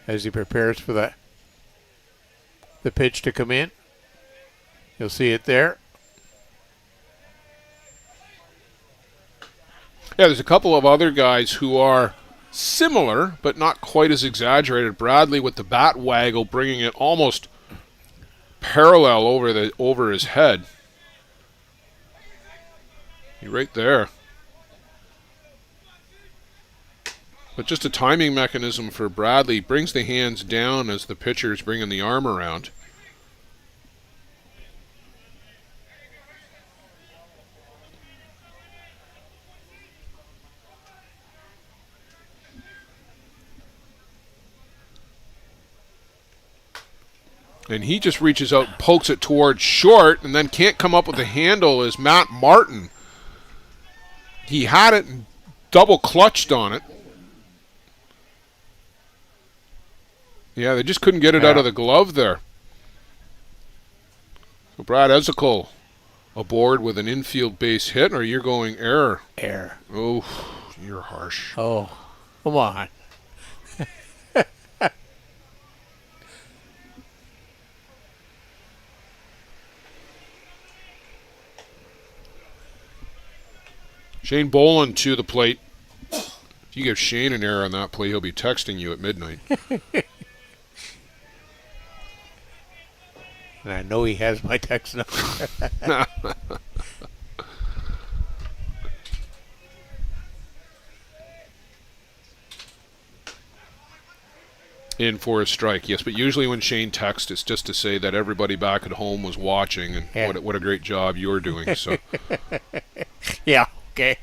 as he prepares for the pitch to come in. You'll see it there. Yeah, there's a couple of other guys who are similar, but not quite as exaggerated. Bradley with the bat waggle, bringing it almost parallel over his head. You're right there. But just a timing mechanism for Bradley. Brings the hands down as the pitcher's bringing the arm around. And he just reaches out, pokes it towards short, and then can't come up with the handle as Matt Martin. He had it and double clutched on it. Yeah, they just couldn't get it out of the glove there. So Brad Ezekiel aboard with an infield base hit, or you're going error? Error. Oh, you're harsh. Oh, come on. Shane Boland to the plate. If you give Shane an error on that play, he'll be texting you at midnight. And I know he has my text number. In for a strike, yes. But usually when Shane texts, it's just to say that everybody back at home was watching and what a great job you're doing. So, yeah, okay.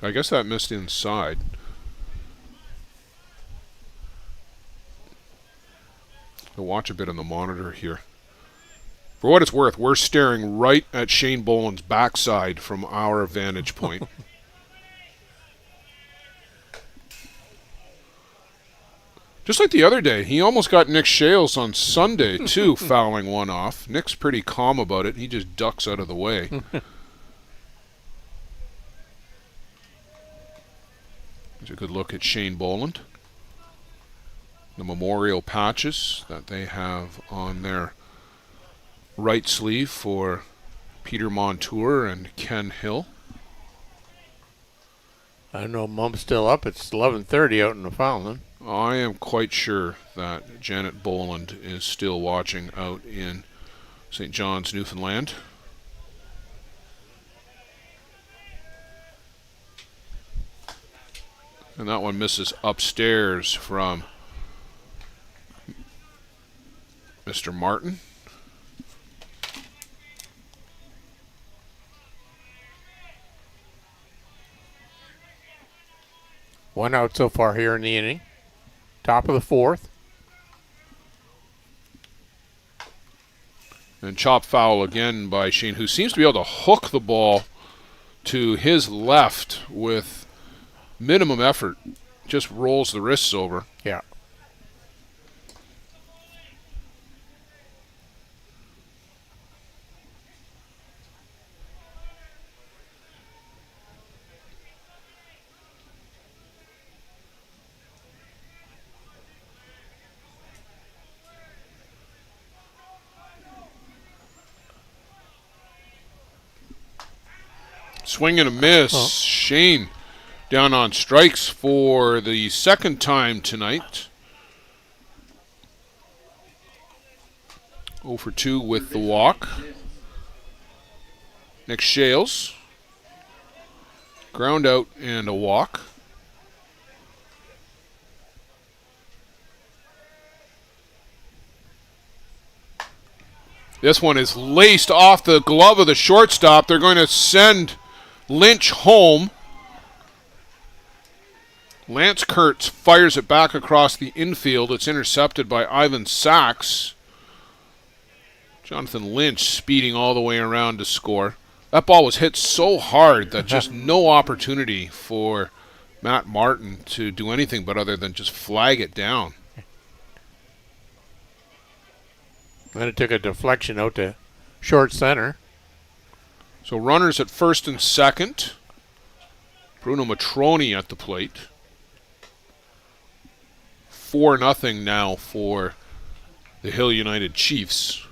I guess that missed inside. I'll watch a bit on the monitor here. For what it's worth, we're staring right at Shane Boland's backside from our vantage point. Just like the other day, he almost got Nick Shales on Sunday, too, fouling one off. Nick's pretty calm about it. He just ducks out of the way. Here's a good look at Shane Boland. The memorial patches that they have on their right sleeve for Peter Montour and Ken Hill. I know Mom's still up. It's 11:30 out in the Fountain. I am quite sure that Janet Boland is still watching out in St. John's, Newfoundland. And that one misses upstairs from Mr. Martin. One out so far here in the inning. Top of the fourth. And chop foul again by Shane, who seems to be able to hook the ball to his left with minimum effort. Just rolls the wrists over. Yeah. Swing and a miss. Oh. Shane down on strikes for the second time tonight. 0 for 2 with the walk. Nick Shales. Ground out and a walk. This one is laced off the glove of the shortstop. They're going to send Lynch home. Lance KURTZ fires it back across the infield. It's intercepted by Ivan Sachs. Jonathan Lynch speeding all the way around to score. That ball was hit so hard that just no opportunity for Matt Martin to do anything but other than just flag it down. Then it took a deflection out to short center. So runners at first and second. Bruno Matroni at the plate. 4-0 now for the Hill United Chiefs.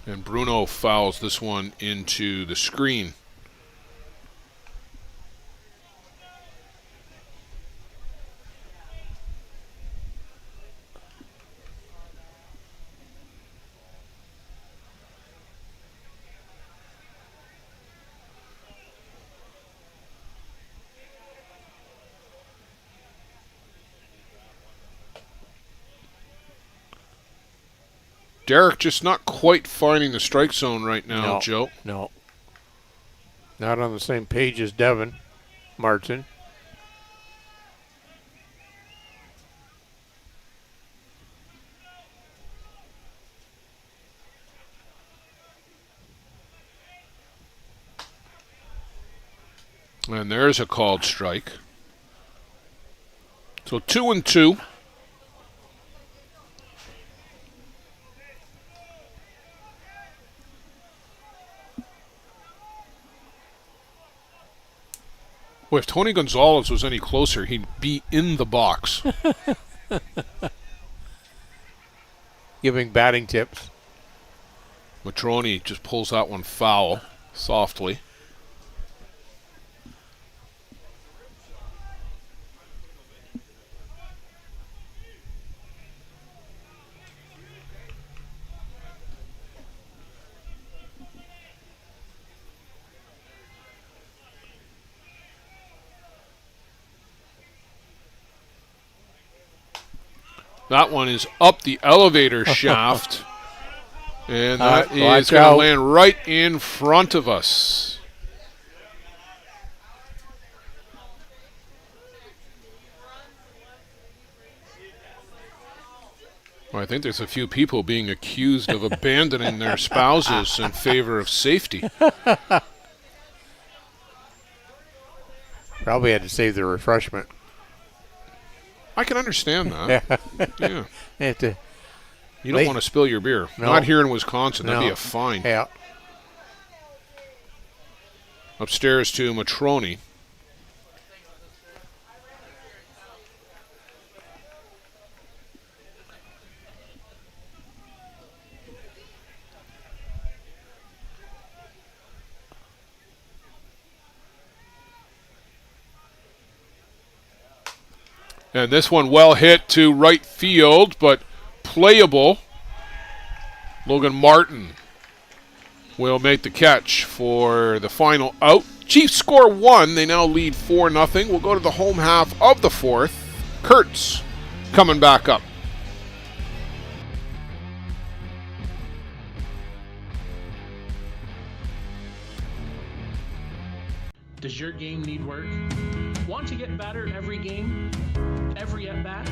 And Bruno fouls this one into the screen. Derek just not quite finding the strike zone right now, Joe. No. Not on the same page as Devin Martin. And there's a called strike. So 2-2. Well, if Tony Gonzalez was any closer, he'd be in the box. Giving batting tips. Matroni just pulls that one foul softly. That one is up the elevator shaft. And that is going to land right in front of us. Well, I think there's a few people being accused of abandoning their spouses in favor of safety. Probably had to save the refreshment. I can understand that. Yeah. You don't want to spill your beer. No. Not here in Wisconsin. That'd be a fine. Yeah. Upstairs to Matroni. And this one well hit to right field, but playable. Logan Martin will make the catch for the final out. Chiefs score 1. They now lead 4-0. We'll go to the home half of the fourth. KURTZ coming back up. Does your game need work? Want to get better every game? Every at-bat?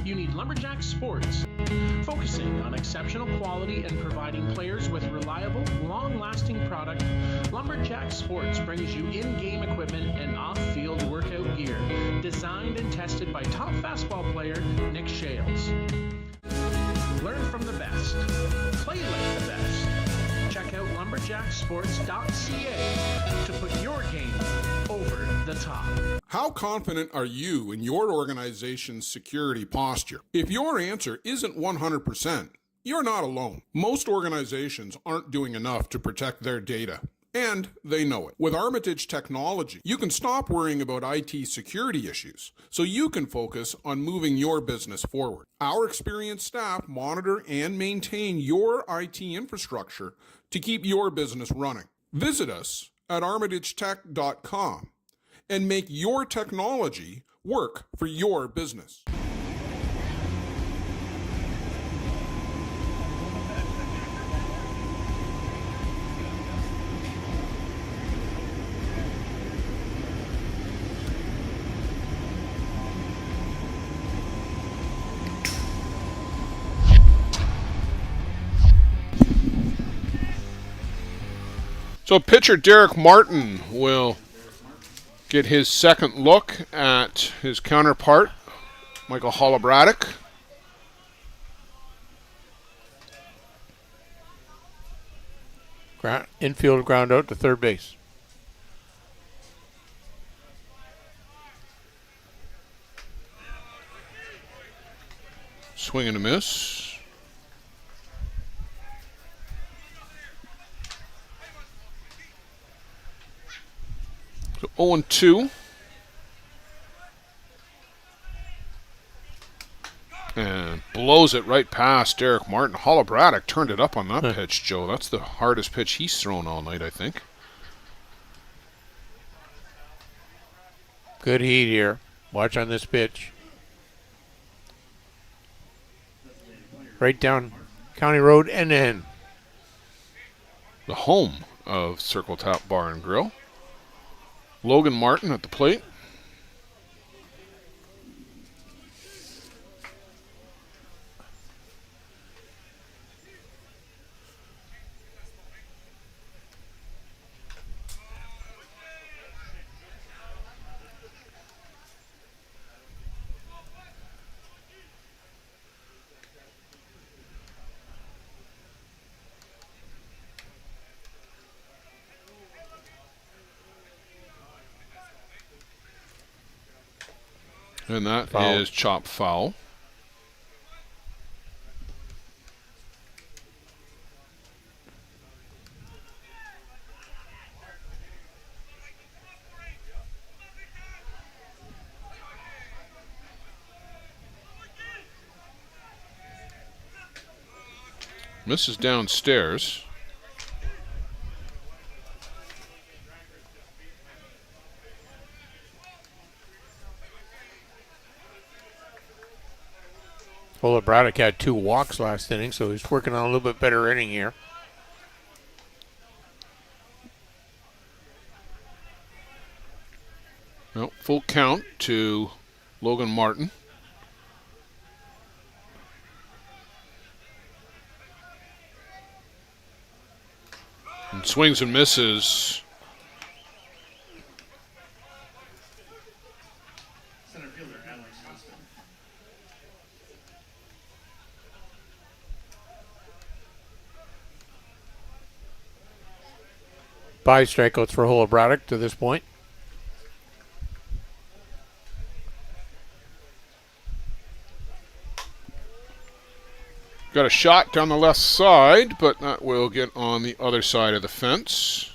You need Lumberjack Sports. Focusing on exceptional quality and providing players with reliable, long-lasting product, Lumberjack Sports brings you in-game equipment and off-field workout gear, designed and tested by top fastball player Nick Shales. Learn from the best. Play like the best. Check out lumberjacksports.ca to put your game over the top. How confident are you in your organization's security posture? If your answer isn't 100%, you're not alone. Most organizations aren't doing enough to protect their data, and they know it. With Armitage Technology, you can stop worrying about IT security issues so you can focus on moving your business forward. Our experienced staff monitor and maintain your IT infrastructure to keep your business running. Visit us at armitagetech.com and make your technology work for your business. So pitcher Derek Martin will get his second look at his counterpart, Michael Holobradek. Infield ground out to third base. Swing and a miss. So 0-2. And blows it right past Derek Martin. Holobradek turned it up on that pitch, Joe. That's the hardest pitch he's thrown all night, I think. Good heat here. Watch on this pitch. Right down County Road and in. The home of Circle Tap Bar and Grill. Logan Martin at the plate. And that is chop foul. Misses downstairs. Holobradek had 2 walks last inning, so he's working on a little bit better inning here. Well, full count to Logan Martin. And swings and misses. Five strikeouts for Holobradek to this point. Got a shot down the left side, but that will get on the other side of the fence.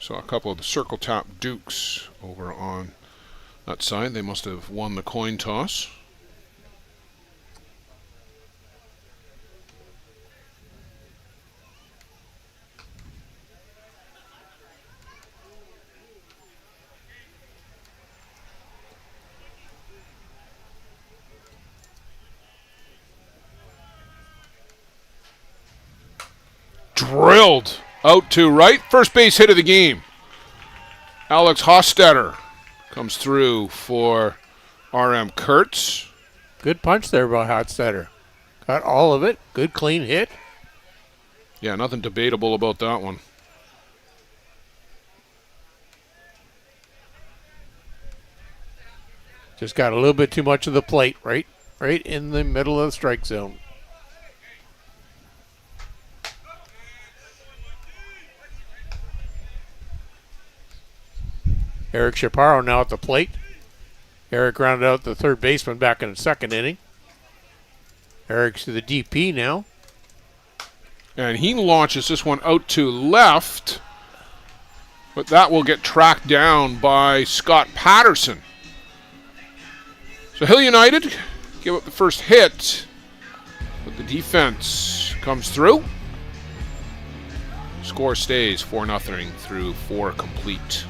Saw a couple of the Circle Tap Dukes over on that side. They must have won the coin toss. Drilled out to right. First base hit of the game. Alex Hostetter comes through for RM KURTZ. Good punch there by Hostetter. Got all of it. Good clean hit. Yeah, nothing debatable about that one. Just got a little bit too much of the plate right in the middle of the strike zone. Eric Chaparro now at the plate. Eric grounded out the third baseman back in the second inning. Eric's to the DP now. And he launches this one out to left, but that will get tracked down by Scott Patterson. So Hill United give up the first hit, but the defense comes through. Score stays 4-0 through 4 complete.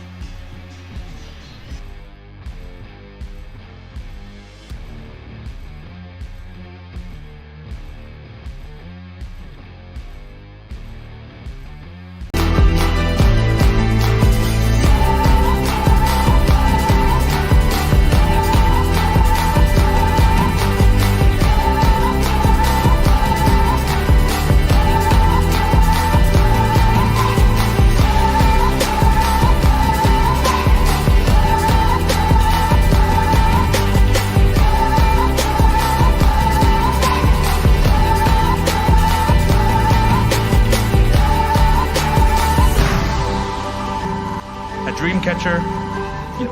catcher,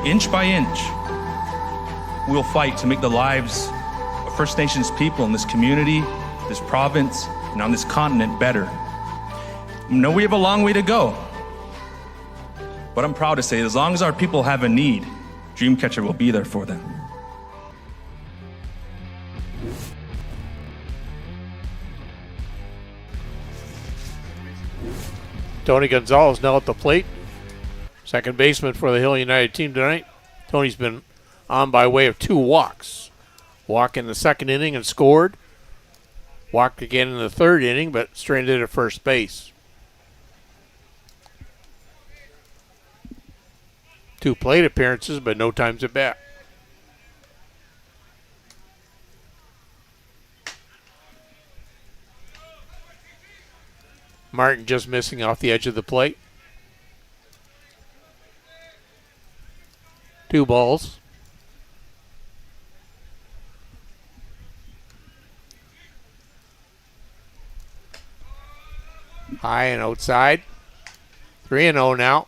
inch by inch, we'll fight to make the lives of First Nations people in this community, this province, and on this continent better. I know we have a long way to go, but I'm proud to say as long as our people have a need, Dreamcatcher will be there for them. Tony Gonzalez now at the plate. Second baseman for the Hill United team tonight. Tony's been on by way of 2 walks. Walk in the second inning and scored. Walked again in the third inning, but stranded at first base. 2 plate appearances, but no times at bat. Martin just missing off the edge of the plate. 2 balls. High and outside. 3-0 now.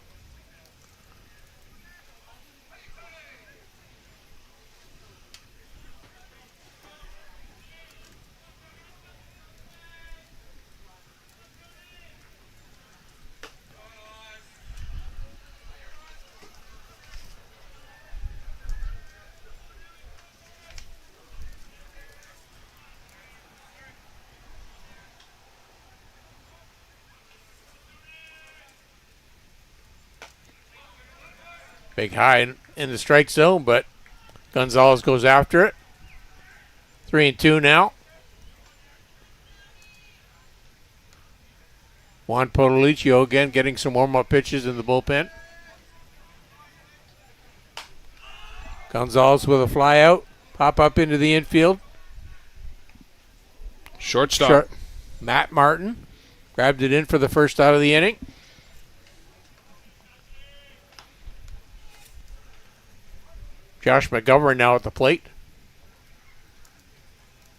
Big high in the strike zone, but Gonzalez goes after it. 3-2 now. Juan Podolicio again getting some warm-up pitches in the bullpen. Gonzalez with a fly out. Pop up into the infield. Shortstop. Matt Martin grabbed it in for the first out of the inning. Josh McGovern now at the plate.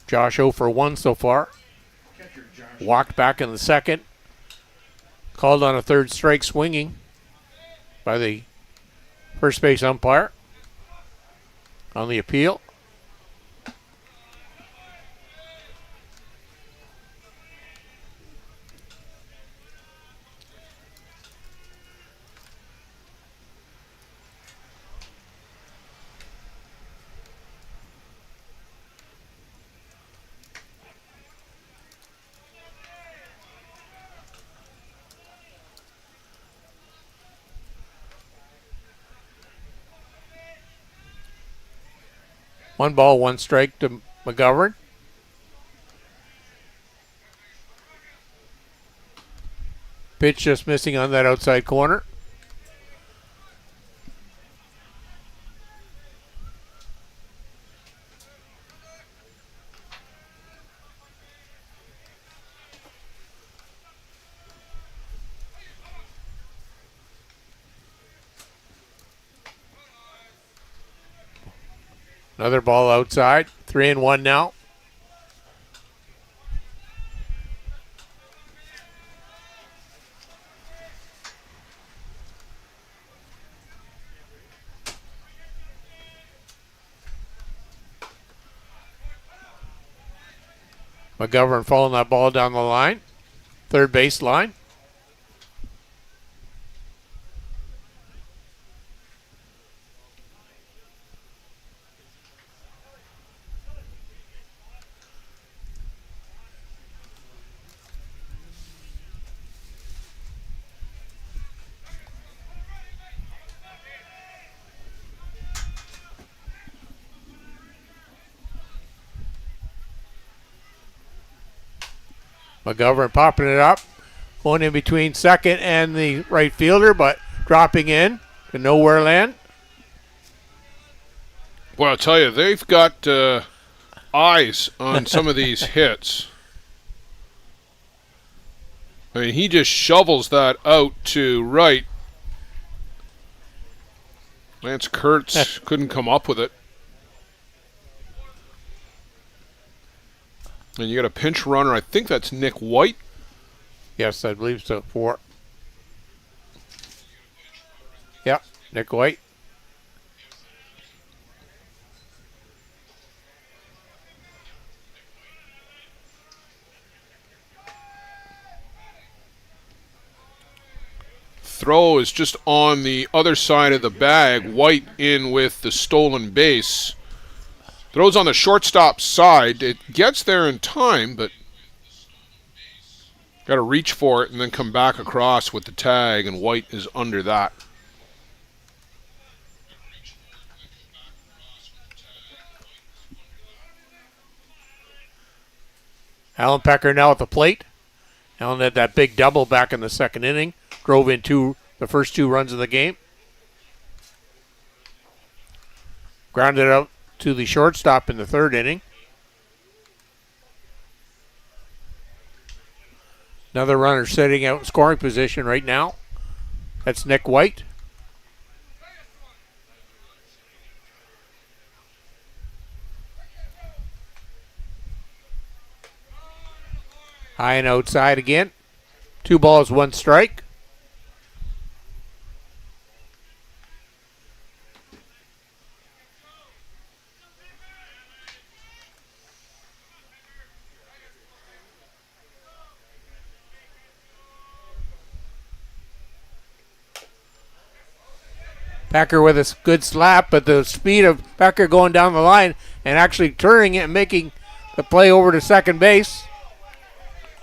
Josh 0 for 1 so far. Walked back in the second. Called on a third strike swinging by the first base umpire on the appeal. One ball, one strike to McGovern. Pitch just missing on that outside corner. Another ball outside. 3-1 now. McGovern following that ball down the line. Third base line. McGovern popping it up. Going in between second and the right fielder, but dropping in to nowhere land. Well, I'll tell you, they've got eyes on some of these hits. I mean, he just shovels that out to right. Lance KURTZ couldn't come up with it. And you got a pinch runner. I think that's Nick White. Yes, I believe so. 4. Yep. Nick White. Throw is just on the other side of the bag. White in with the stolen base. Throws on the shortstop side. It gets there in time, but got to reach for it and then come back across with the tag, and White is under that. Alan Pecker now at the plate. Alan had that big double back in the second inning. Drove in the first 2 runs of the game. Grounded out to the shortstop in the third inning. Another runner sitting out in scoring position right now. That's Nick White. High and outside again. 2 balls, 1 strike. Packer with a good slap, but the speed of Packer going down the line and actually turning it and making the play over to second base.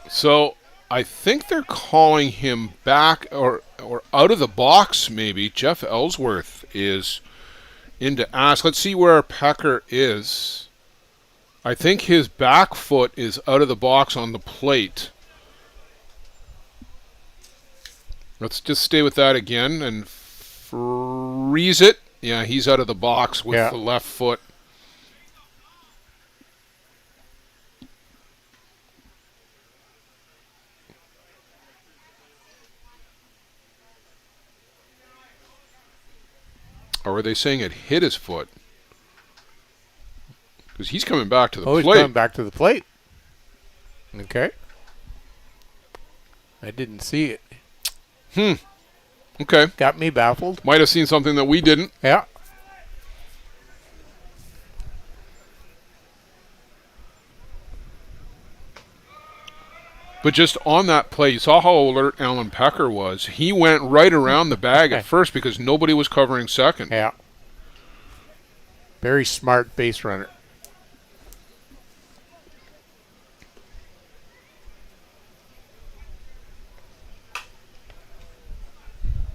So I think they're calling him back or out of the box maybe. Jeff Ellsworth is in to ask. Let's see where Packer is. I think his back foot is out of the box on the plate. Let's just stay with that again and freeze it. Yeah, he's out of the box with the left foot. Or are they saying it hit his foot? Because he's coming back to the plate. He's coming back to the plate. Okay. I didn't see it. Okay. Got me baffled. Might have seen something that we didn't. Yeah. But just on that play, you saw how alert Alan Pecker was. He went right around the bag at first because nobody was covering second. Yeah. Very smart base runner.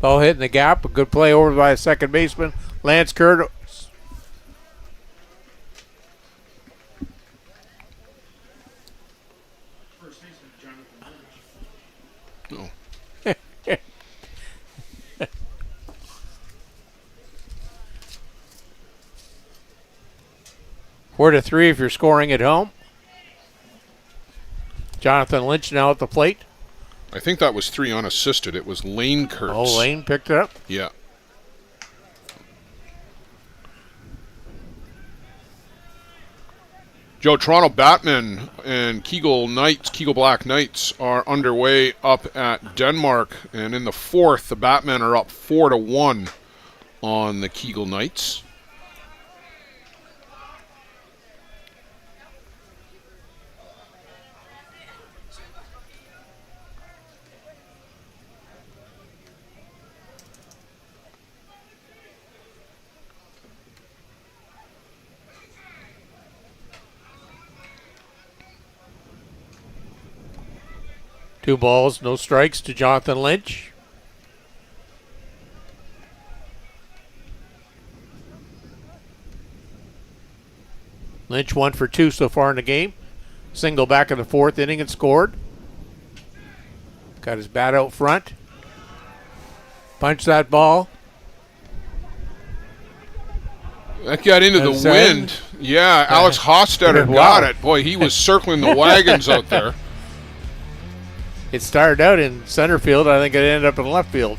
Ball hit in the gap. A good play over by a second baseman, Lance KURTZ. Oh. 4-3 if you're scoring at home. Jonathan Lynch now at the plate. I think that was 3 unassisted. It was Lane KURTZ. Oh, Lane picked it up? Yeah. Joe, Toronto Batmen and Kegel Black Knights are underway up at Denmark. And in the fourth, the Batmen are up 4-1 on the Kegel Knights. Two balls, no strikes to Jonathan Lynch. Lynch 1 for 2 so far in the game. Single back in the fourth inning and scored. Got his bat out front. Punch that ball. That got into the wind. Yeah, Alex Hostetter got it. Boy, he was circling the wagons out there. It started out in center field. I think it ended up in left field.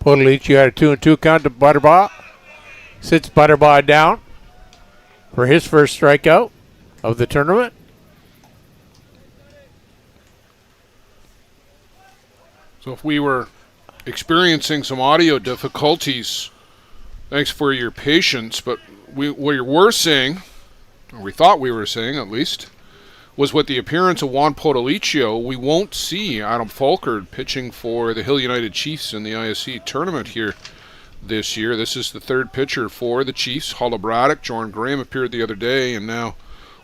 Podolici got a 2-2 count to Butterbaugh. Sits Butterbaugh down for his first strikeout of the tournament. So if we were experiencing some audio difficulties, thanks for your patience, but what we were saying, or we thought we were saying at least, was with the appearance of Juan Podolicio, we won't see Adam Falkard pitching for the Hill United Chiefs in the ISC tournament here this year. This is the third pitcher for the Chiefs. Hulla Braddock, Jordan Graham appeared the other day, and now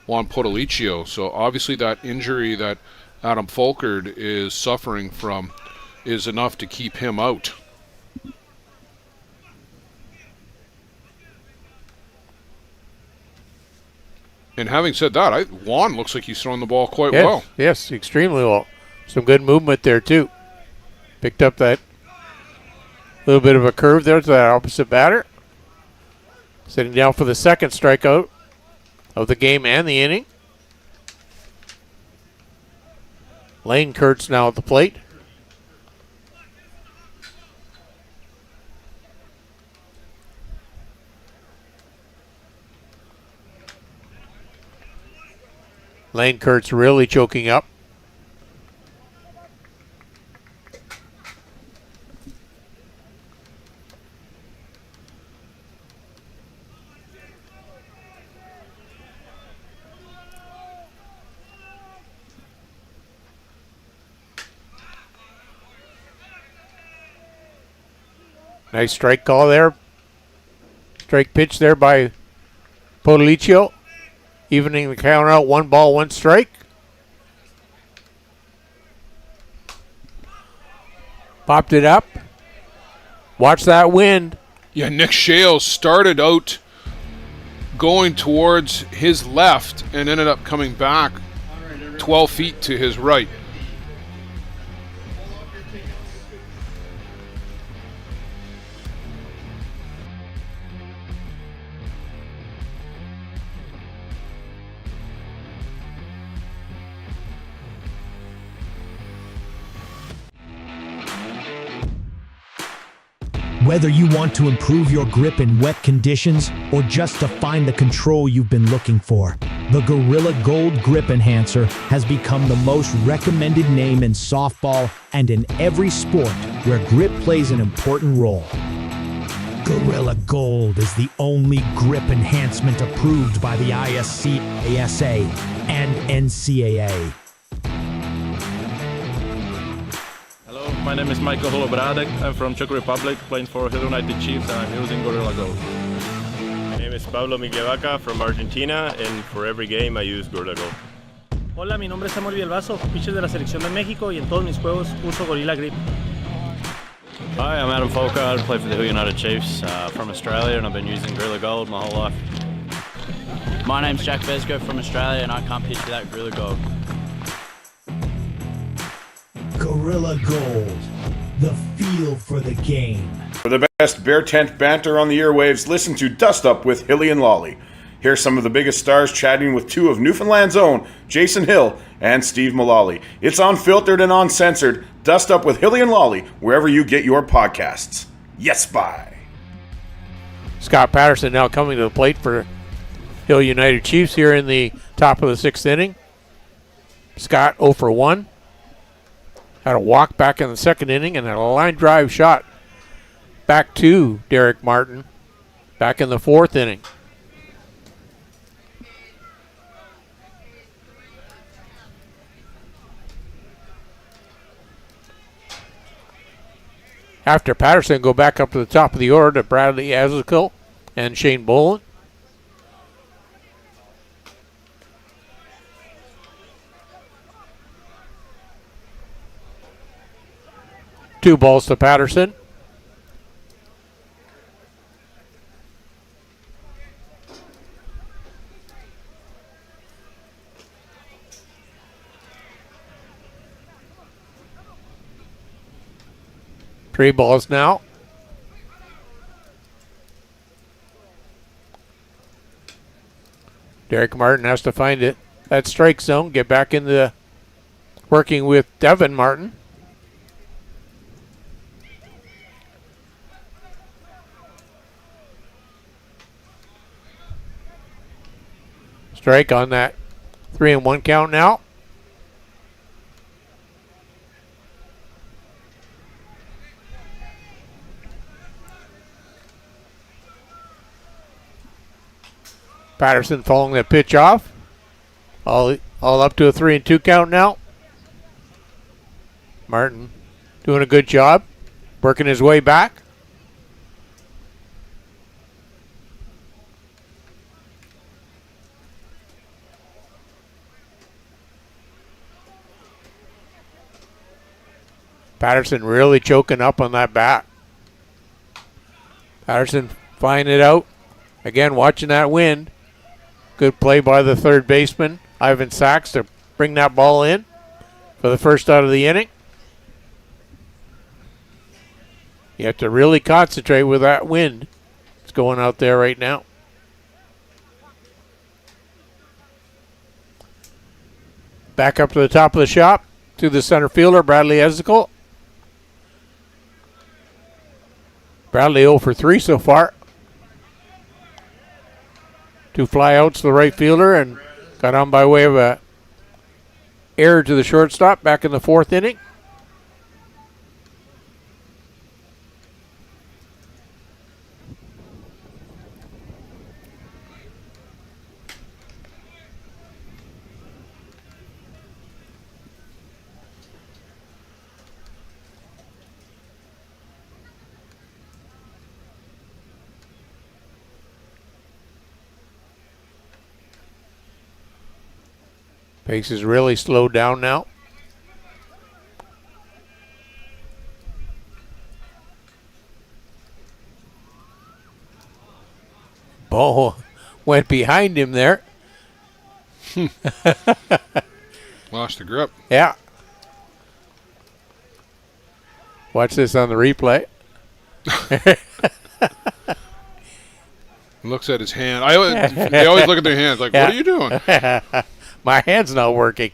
Juan Podolicio. So obviously that injury that Adam Falkard is suffering from is enough to keep him out. And having said that, Juan looks like he's throwing the ball quite well. Yes, extremely well. Some good movement there, too. Picked up that little bit of a curve there to that opposite batter. Sitting down for the second strikeout of the game and the inning. Lane KURTZ now at the plate. Lane KURTZ really choking up. Nice strike call there. Strike pitch there by Podolicio. Evening the count out, 1 ball, 1 strike. Popped it up. Watch that wind. Yeah, Nick Shales started out going towards his left and ended up coming back 12 feet to his right. Whether you want to improve your grip in wet conditions or just to find the control you've been looking for, the Gorilla Gold Grip Enhancer has become the most recommended name in softball and in every sport where grip plays an important role. Gorilla Gold is the only grip enhancement approved by the ISC, ASA, and NCAA. My name is Michael Holobradek. I'm from Czech Republic, playing for Hill United Chiefs, and I'm using Gorilla Gold. My name is Pablo Miguelvaca from Argentina, and for every game I use Gorilla Gold. Hola, mi nombre es Samuel Villalbazo, pitcher de la selección de México, y en todos mis juegos uso Gorilla Grip. Hi, I'm Adam Folkard, play for the Hill United Chiefs from Australia, and I've been using Gorilla Gold my whole life. My name's Jack Vesco from Australia, and I can't pitch without Gorilla Gold. Gorilla Gold, the feel for the game. For the best bear tent banter on the airwaves, listen to Dust Up with Hilly and Lolly. Here's some of the biggest stars chatting with 2 of Newfoundland's own, Jason Hill and Steve Mullally. It's unfiltered and uncensored. Dust Up with Hilly and Lolly, wherever you get your podcasts. Yes, bye. Scott Patterson now coming to the plate for Hill United Chiefs here in the top of the 6th inning. Scott 0 for 1. Had a walk back in the 2nd inning and a line drive shot back to Derek Martin back in the 4th inning. After Patterson, go back up to the top of the order to Bradley Azakill and Shane Boland. Two balls to Patterson. Three balls now. Derek Martin has to find it. That strike zone, get back into working with Devin Martin. Strike on that 3-1 count now. Patterson following the pitch off. All up to a 3-2 count now. Martin doing a good job, working his way back. Patterson really choking up on that bat. Patterson finding it out. Again, watching that wind. Good play by the third baseman, Ivan Sachs, to bring that ball in for the first out of the inning. You have to really concentrate with that wind that's going out there right now. Back up to the top of the shop to the center fielder, Bradley Ezekiel. Bradley 0 for 3 so far. 2 flyouts to the right fielder and got on by way of a error to the shortstop back in the 4th inning. Pace is really slowed down now. Ball went behind him there. Lost the grip. Yeah. Watch this on the replay. Looks at his hand. They always look at their hands like, what are you doing? My hand's not working.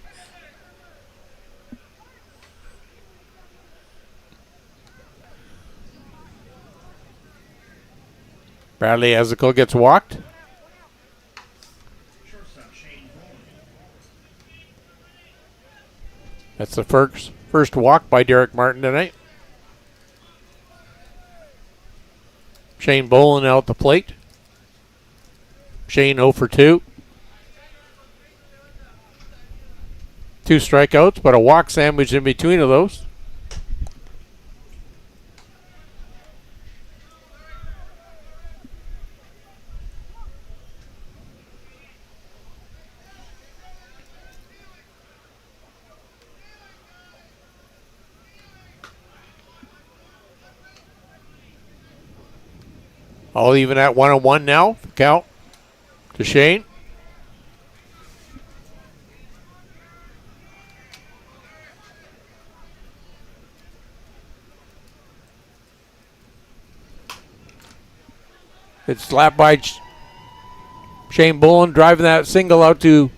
Bradley Ezekiel gets walked. That's the first walk by Derek Martin tonight. Shane Bolin out the plate. Shane 0 for 2. 2 strikeouts, but a walk sandwich in between of those. All even at 1-1 now. Count to Shane. It's slapped by Shane Bolin, driving that single out to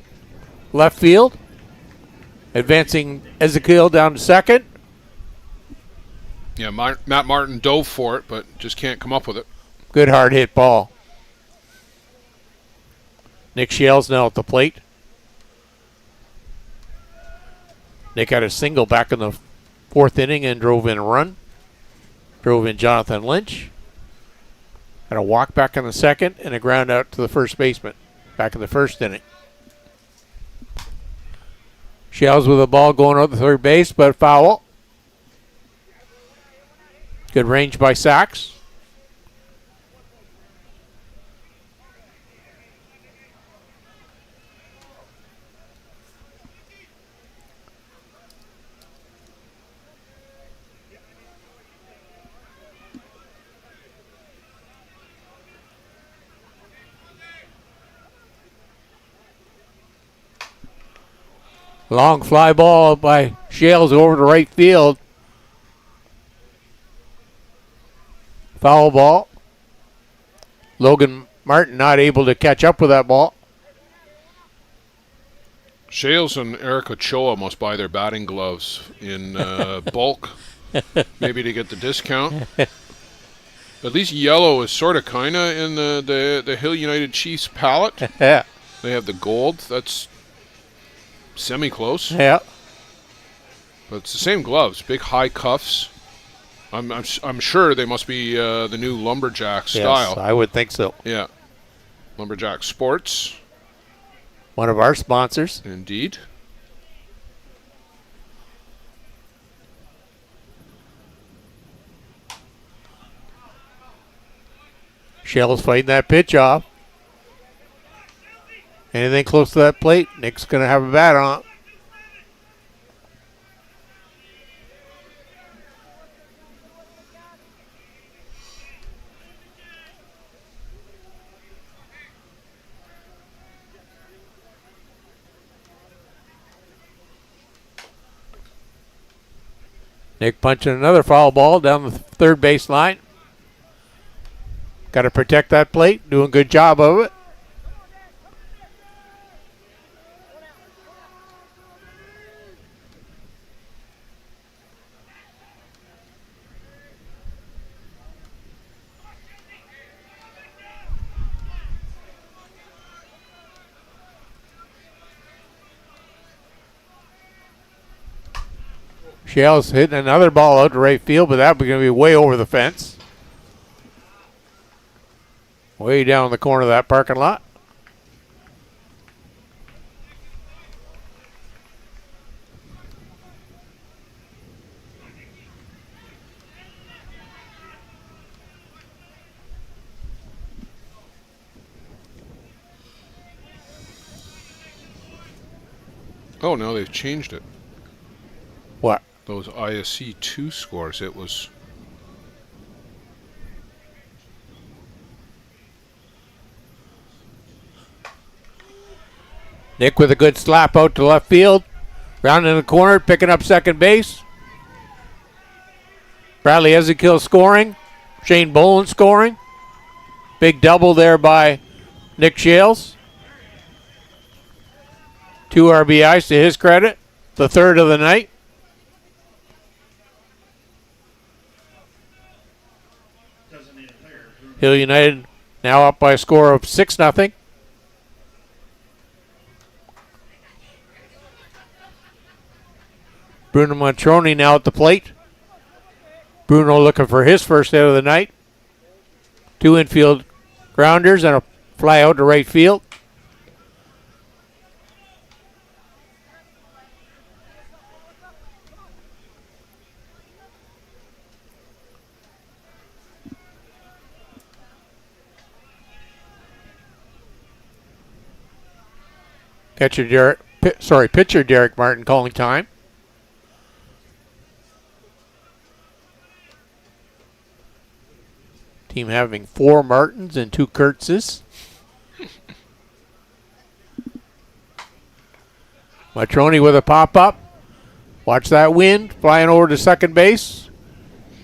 left field. Advancing Ezekiel down to second. Yeah, Matt Martin dove for it, but just can't come up with it. Good hard hit ball. Nick Shales now at the plate. Nick had a single back in the 4th inning and drove in a run. Drove in Jonathan Lynch. And a walk back in the 2nd and a ground out to the first baseman back in the 1st inning. Shales with the ball going out the third base, but foul. Good range by Sachs. Long fly ball by Shales over to right field. Foul ball. Logan Martin not able to catch up with that ball. Shales and Eric Ochoa must buy their batting gloves in bulk, maybe to get the discount. At least yellow is sort of kind of in the Hill United Chiefs palette. Yeah. They have the gold. That's semi-close. Yeah. But it's the same gloves. Big high cuffs. I'm sure they must be the new Lumberjack style. Yes, I would think so. Yeah. Lumberjack Sports. One of our sponsors. Indeed. Shell's fighting that pitch off. Anything close to that plate, Nick's going to have a bat on it. Nick punching another foul ball down the third base line. Got to protect that plate. Doing a good job of it. Shell's hitting another ball out to right field, but that's going to be way over the fence. Way down in the corner of that parking lot. Oh, no, they've changed it. What? Those ISC 2 scores, it was... Nick with a good slap out to left field. Rounding the corner, picking up second base. Bradley Ezekiel scoring. Shane Boland scoring. Big double there by Nick Shales. 2 RBIs to his credit. The third of the night. Hill United now up by a score of 6-0. Bruno Montroni now at the plate. Bruno looking for his first hit of the night. 2 infield grounders and a fly out to right field. Pitcher Derek Martin calling time. Team having 4 Martins and 2 KURTZs. Matroni with a pop-up. Watch that wind. Flying over to second base.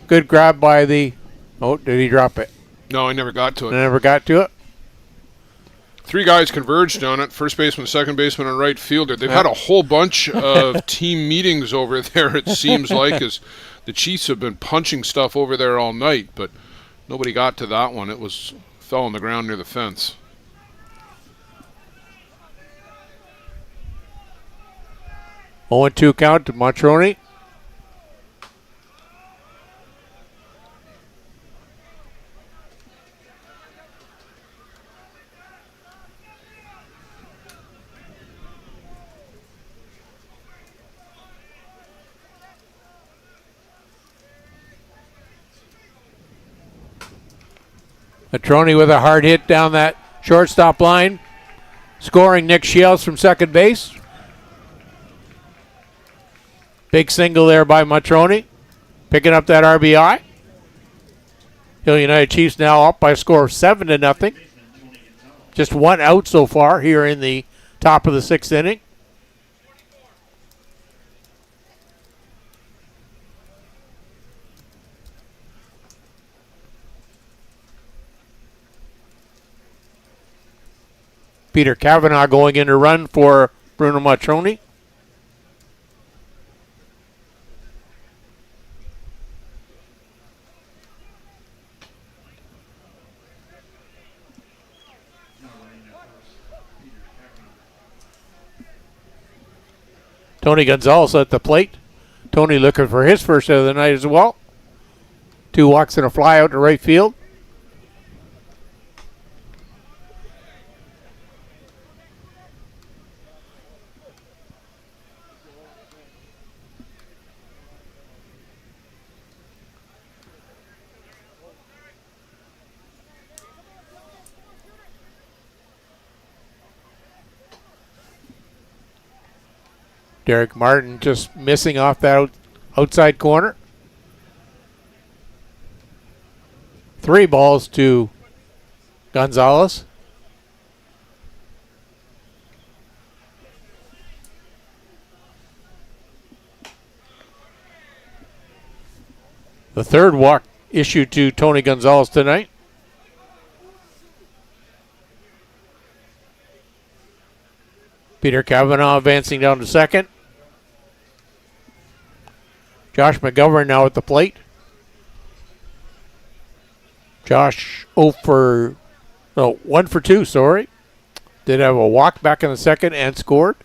Good grab by the... Oh, did he drop it? No, I never got to it. Never got to it. 3 guys converged on it. First baseman, second baseman, and right fielder. They've had a whole bunch of team meetings over there, it seems like, as the Chiefs have been punching stuff over there all night, but nobody got to that one. It fell on the ground near the fence. Oh, 0-2 count to Montroni. Matroni with a hard hit down that shortstop line. Scoring Nick Shields from second base. Big single there by Matroni. Picking up that RBI. Hill United Chiefs now up by a score of 7-0. Just 1 out so far here in the top of the 6th inning. Peter Kavanaugh going in to run for Bruno Matroni. Tony Gonzalez at the plate. Tony looking for his first hit of the night as well. 2 walks and a fly out to right field. Derek Martin just missing off that outside corner. 3 balls to Gonzalez. The third walk issued to Tony Gonzalez tonight. Peter Cavanaugh advancing down to second. Josh McGovern now at the plate. Josh 1 for 2, sorry. Did have a walk back in the second and scored.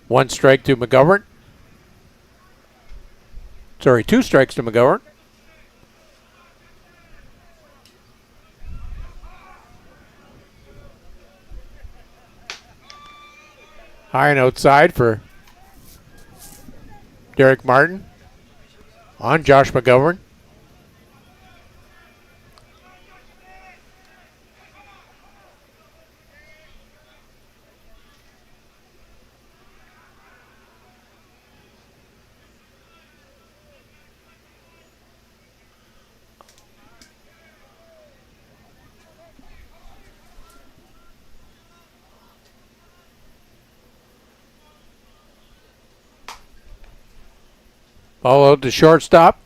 One strike to McGovern. Sorry, 2 strikes to McGovern. High and outside for Derek Martin on Josh McGovern. Ball out to shortstop.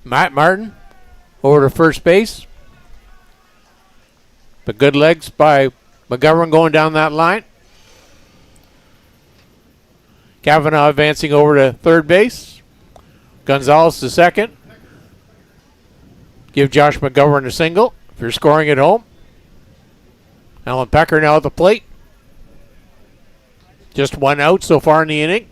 Matt Martin over to first base. But good legs by McGovern going down that line. Cavanaugh advancing over to third base. Gonzalez to second. Give Josh McGovern a single if you're scoring at home. Alan Pecker now at the plate. Just 1 out so far in the inning.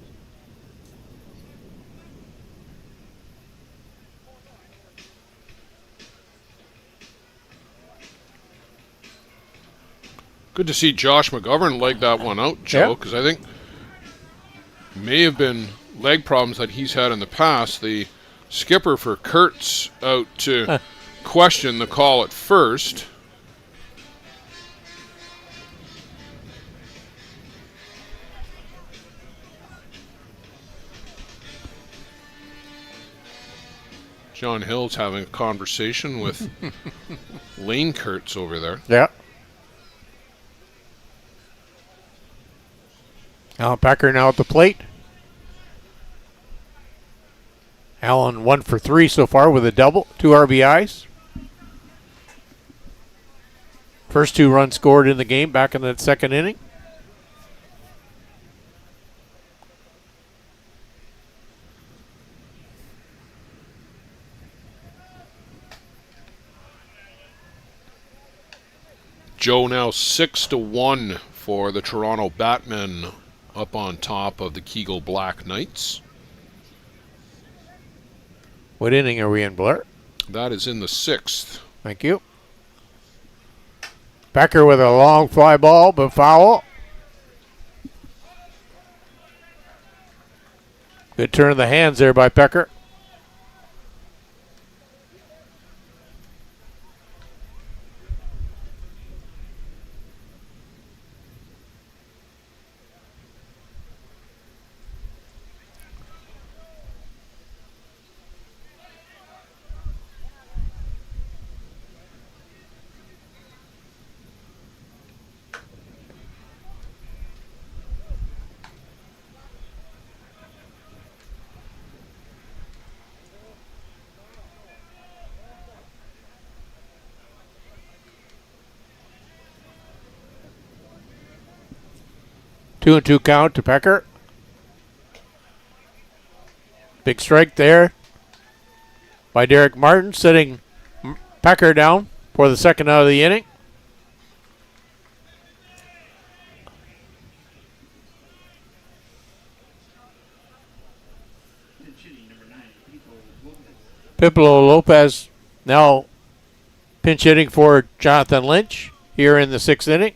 Good to see Josh McGovern leg that one out, Joe, because I think may have been leg problems that he's had in the past. The skipper for KURTZ out to question the call at first. John Hill's having a conversation with Lane KURTZ over there. Yeah. Alan Pecker now at the plate. Alan 1 for 3 so far with a double, 2 RBIs. First 2 runs scored in the game back in that second inning. Joe now 6-1 for the Toronto Batmen up on top of the Kegel Black Knights. What inning are we in, Blair? That is in the 6th. Thank you. Pecker with a long fly ball, but foul. Good turn of the hands there by Pecker. 2-2 count to Pecker. Big strike there by Derek Martin, sitting Pecker down for the second out of the inning. Pipolo Lopez now pinch hitting for Jonathan Lynch here in the 6th inning.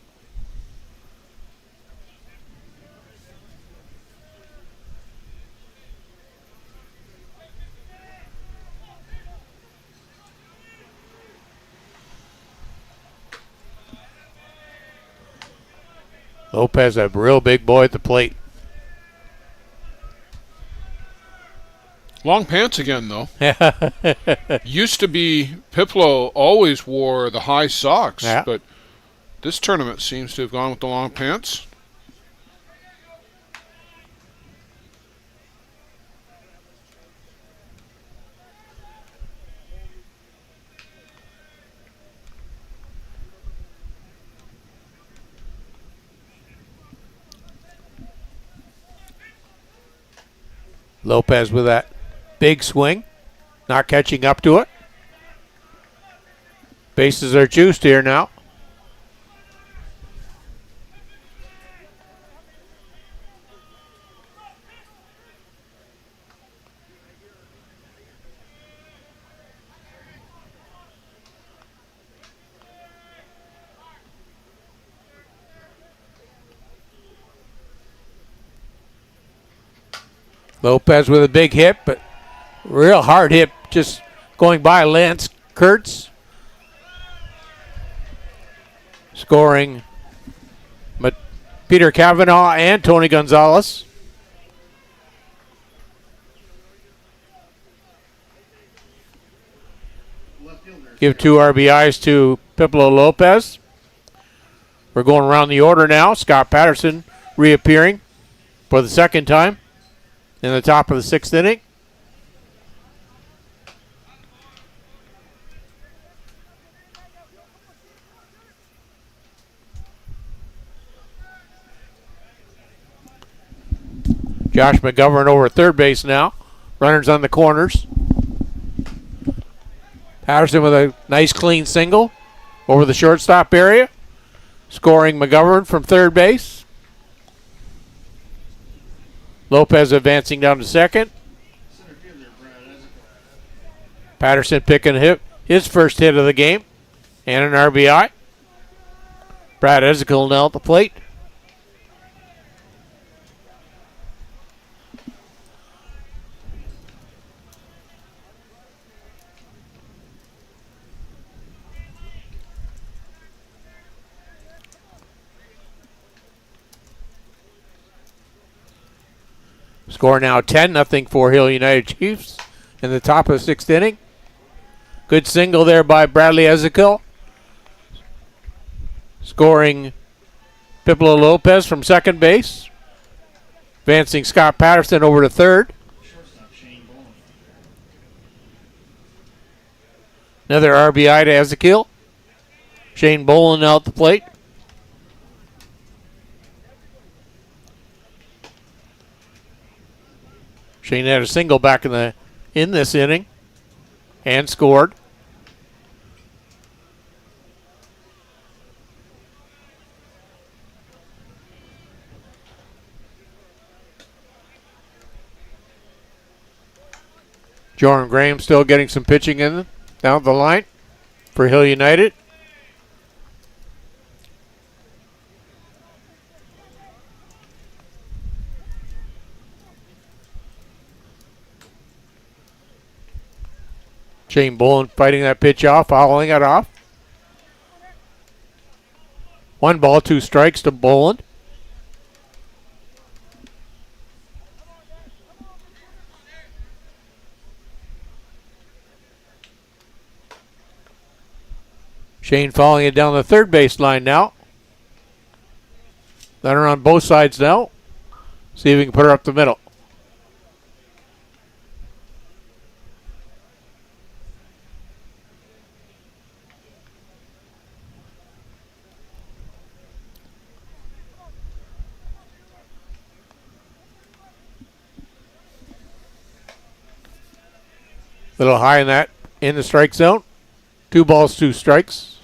Lopez, a real big boy at the plate. Long pants again, though. Used to be Piplo always wore the high socks, but this tournament seems to have gone with the long pants. Lopez with that big swing, not catching up to it. Bases are juiced here now. Lopez with a big hit, but real hard hit just going by Lance KURTZ. Scoring Peter Cavanaugh and Tony Gonzalez. Give 2 RBIs to Pipolo Lopez. We're going around the order now. Scott Patterson reappearing for the second time in the top of the 6th inning. Josh McGovern over at third base now. Runners on the corners. Patterson with a nice clean single over the shortstop area. Scoring McGovern from third base. Lopez advancing down to second. Patterson picking his first hit of the game and an RBI. Brad Ezekiel now at the plate. Score now 10-0 for Hill United Chiefs in the top of the 6th inning. Good single there by Bradley Ezekiel. Scoring Pipolo Lopez from second base. Advancing Scott Patterson over to third. Another RBI to Ezekiel. Shane Bolin out the plate. Shane had a single back in this inning and scored. Jordan Graham still getting some pitching in down the line for Hill United. Shane Bolin fighting that pitch off, fouling it off. 1 ball, 2 strikes to Bolin. Shane following it down the third base line now. Runner on both sides now. See if we can put her up the middle. Little high in that, in the strike zone. 2 balls, 2 strikes.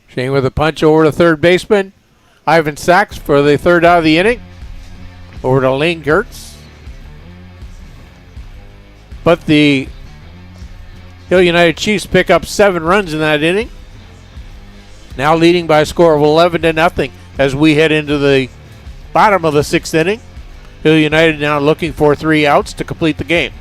Shane with a punch over to third baseman. Ivan Sachs for the third out of the inning. Over to Lane KURTZ. But the Hill United Chiefs pick up 7 runs in that inning. Now leading by a score of 11-0 as we head into the bottom of the 6th inning. Hill United now looking for 3 outs to complete the game.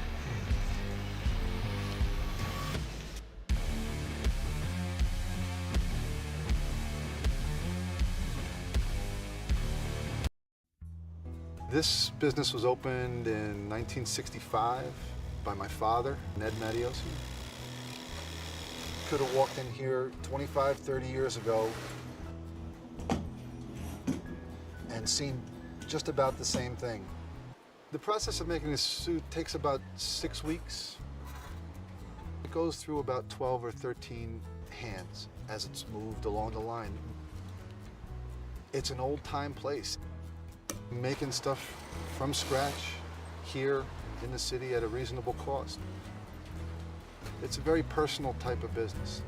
This business was opened in 1965 by my father, Ned Meadows. Could have walked in here 25, 30 years ago and seen just about the same thing. The process of making this suit takes about 6 weeks. It goes through about 12 or 13 hands as it's moved along the line. It's an old-time place. Making stuff from scratch here in the city at a reasonable cost. It's a very personal type of business.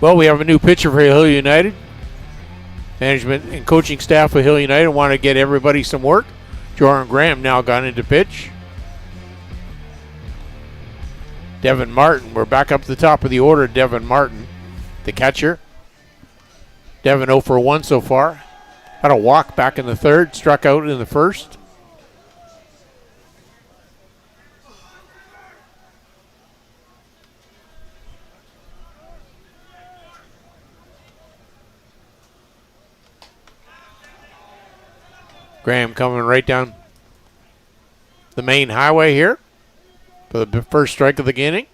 Well, we have a new pitcher for Hill United. Management and coaching staff of Hill United want to get everybody some work. Jordan Graham now gone into pitch. Devin Martin, we're back up to the top of the order. Devin Martin, the catcher. Devin 0 for 1 so far. Had a walk back in the third, struck out in the first. Graham coming right down the main highway here for the first strike of the inning.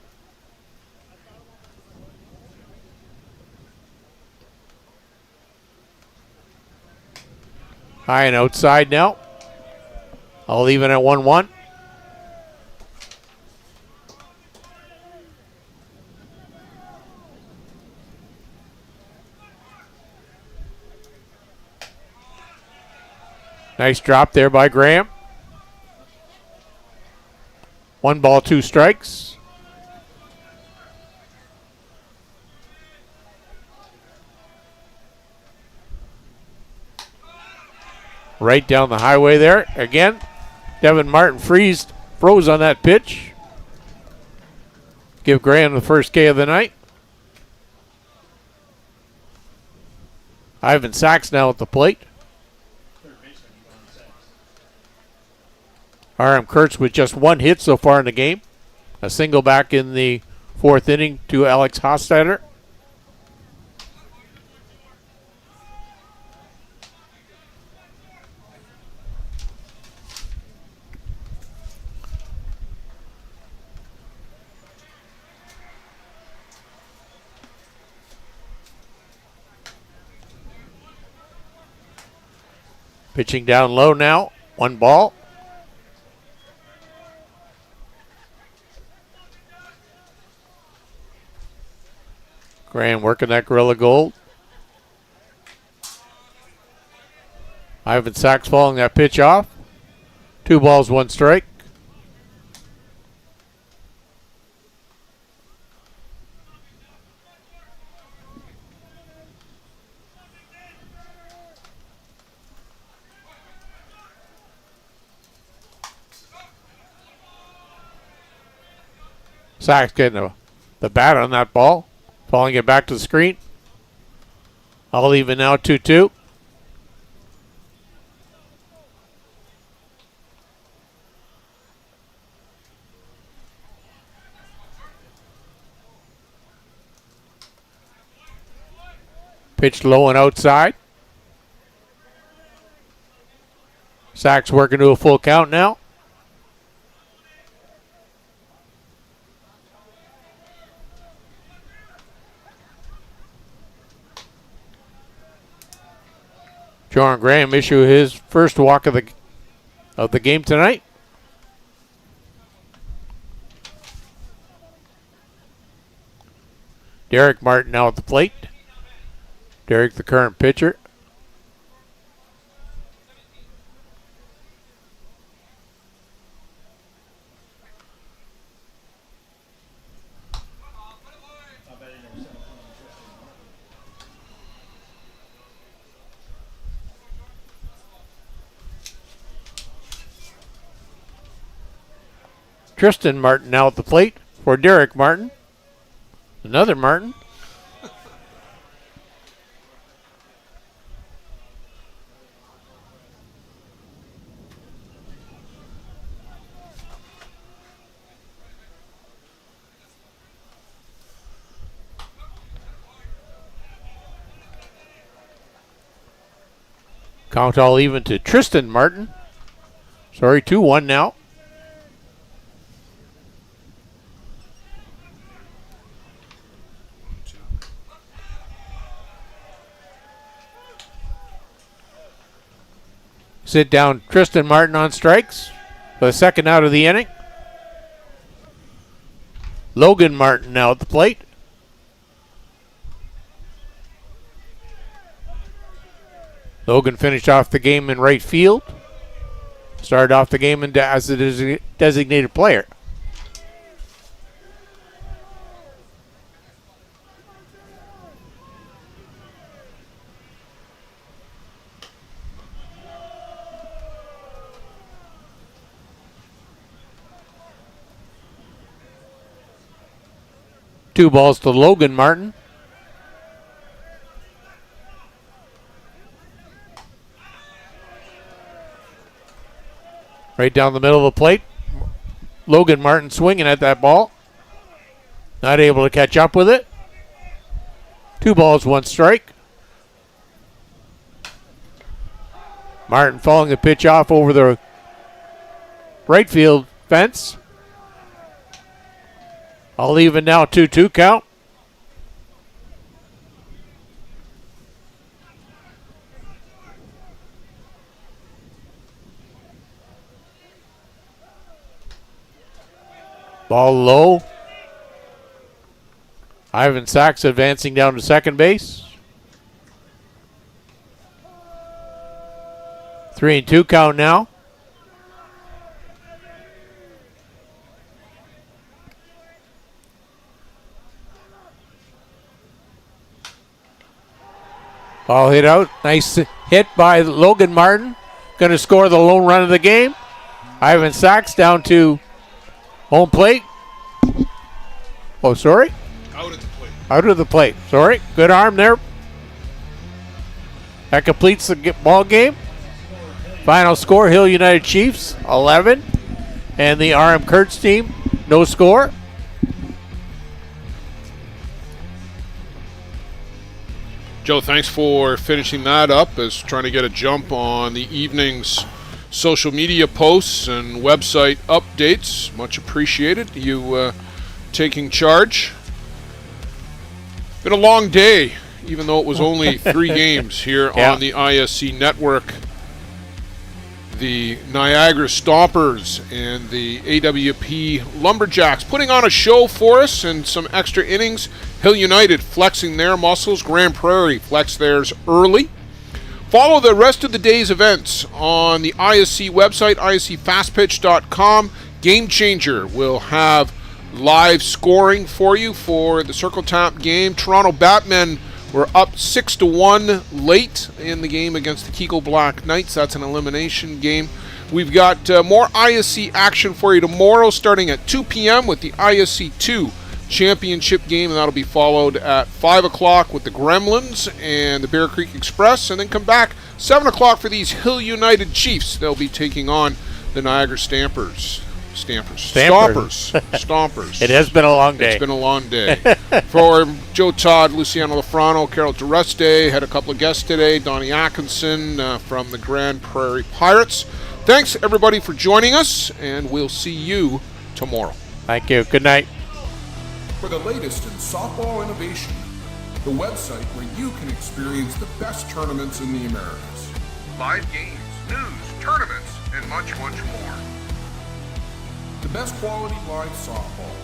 High and outside now. I'll leave it at 1-1. Nice drop there by Graham. 1 ball, 2 strikes. Right down the highway there. Again, Devin Martin froze on that pitch. Give Graham the first K of the night. Ivan Sachs now at the plate. R.M. KURTZ with just 1 hit so far in the game. A single back in the 4th inning to Alex Hostetler. Pitching down low now. 1 ball. Graham working that Gorilla Gold. Ivan Sachs following that pitch off. 2 balls, 1 strike. Sachs getting the bat on that ball. Falling it back to the screen. All even now, 2-2. Pitched low and outside. Sachs working to a full count now. Jordan Graham issue his first walk of the game tonight. Derek Martin now at the plate. Derek, the current pitcher. Tristan Martin now at the plate for Derek Martin. Another Martin. Count all even to Tristan Martin. Sorry, 2-1 now. Sit down Tristan Martin on strikes for the second out of the inning. Logan Martin now at the plate. Logan finished off the game in right field. Started off the game as a designated player. Two balls to Logan Martin. Right down the middle of the plate. Logan Martin swinging at that ball. Not able to catch up with it. 2 balls, 1 strike. Martin following the pitch off over the right field fence. All even now, 2-2 count. Ball low. Ivan Sachs advancing down to second base. 3-2 count now. Ball hit out. Nice hit by Logan Martin. Going to score the lone run of the game. Ivan Sachs down to home plate. Oh, sorry. Out of the plate. Out of the plate. Sorry. Good arm there. That completes the ball game. Final score, Hill United Chiefs, 11. And the RM KURTZ team, no score. Joe, thanks for finishing that up as trying to get a jump on the evening's social media posts and website updates. Much appreciated. You taking charge. Been a long day, even though it was only 3 games here on the ISC network. The Niagara Stompers and the AWP Lumberjacks putting on a show for us and some extra innings. Hill United flexing their muscles. Grand Prairie flexed theirs early. Follow the rest of the day's events on the ISC website, iscfastpitch.com. Game Changer will have live scoring for you for the Circle Tap game. Toronto Batmen were up 6-1 late in the game against the Kiko Black Knights. That's an elimination game. We've got more ISC action for you tomorrow starting at 2 p.m. with the ISC 2 championship game, and that'll be followed at 5 o'clock with the Gremlins and the Bear Creek Express, and then come back 7 o'clock for these Hill United Chiefs. They'll be taking on the Niagara Stompers. It has been a long day. It's been a long day. For Joe Todd, Luciano Lafrano, Carol Dureste, had a couple of guests today, Donnie Atkinson from the Grand Prairie Pirates. Thanks, everybody, for joining us, and we'll see you tomorrow. Thank you. Good night. For the latest in softball innovation, the website where you can experience the best tournaments in the Americas. Live games, news, tournaments, and much, much more. The best quality live softball,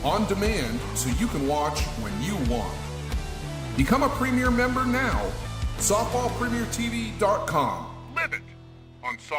on demand so you can watch when you want. Become a Premier member now. SoftballPremierTV.com. Live it on softball.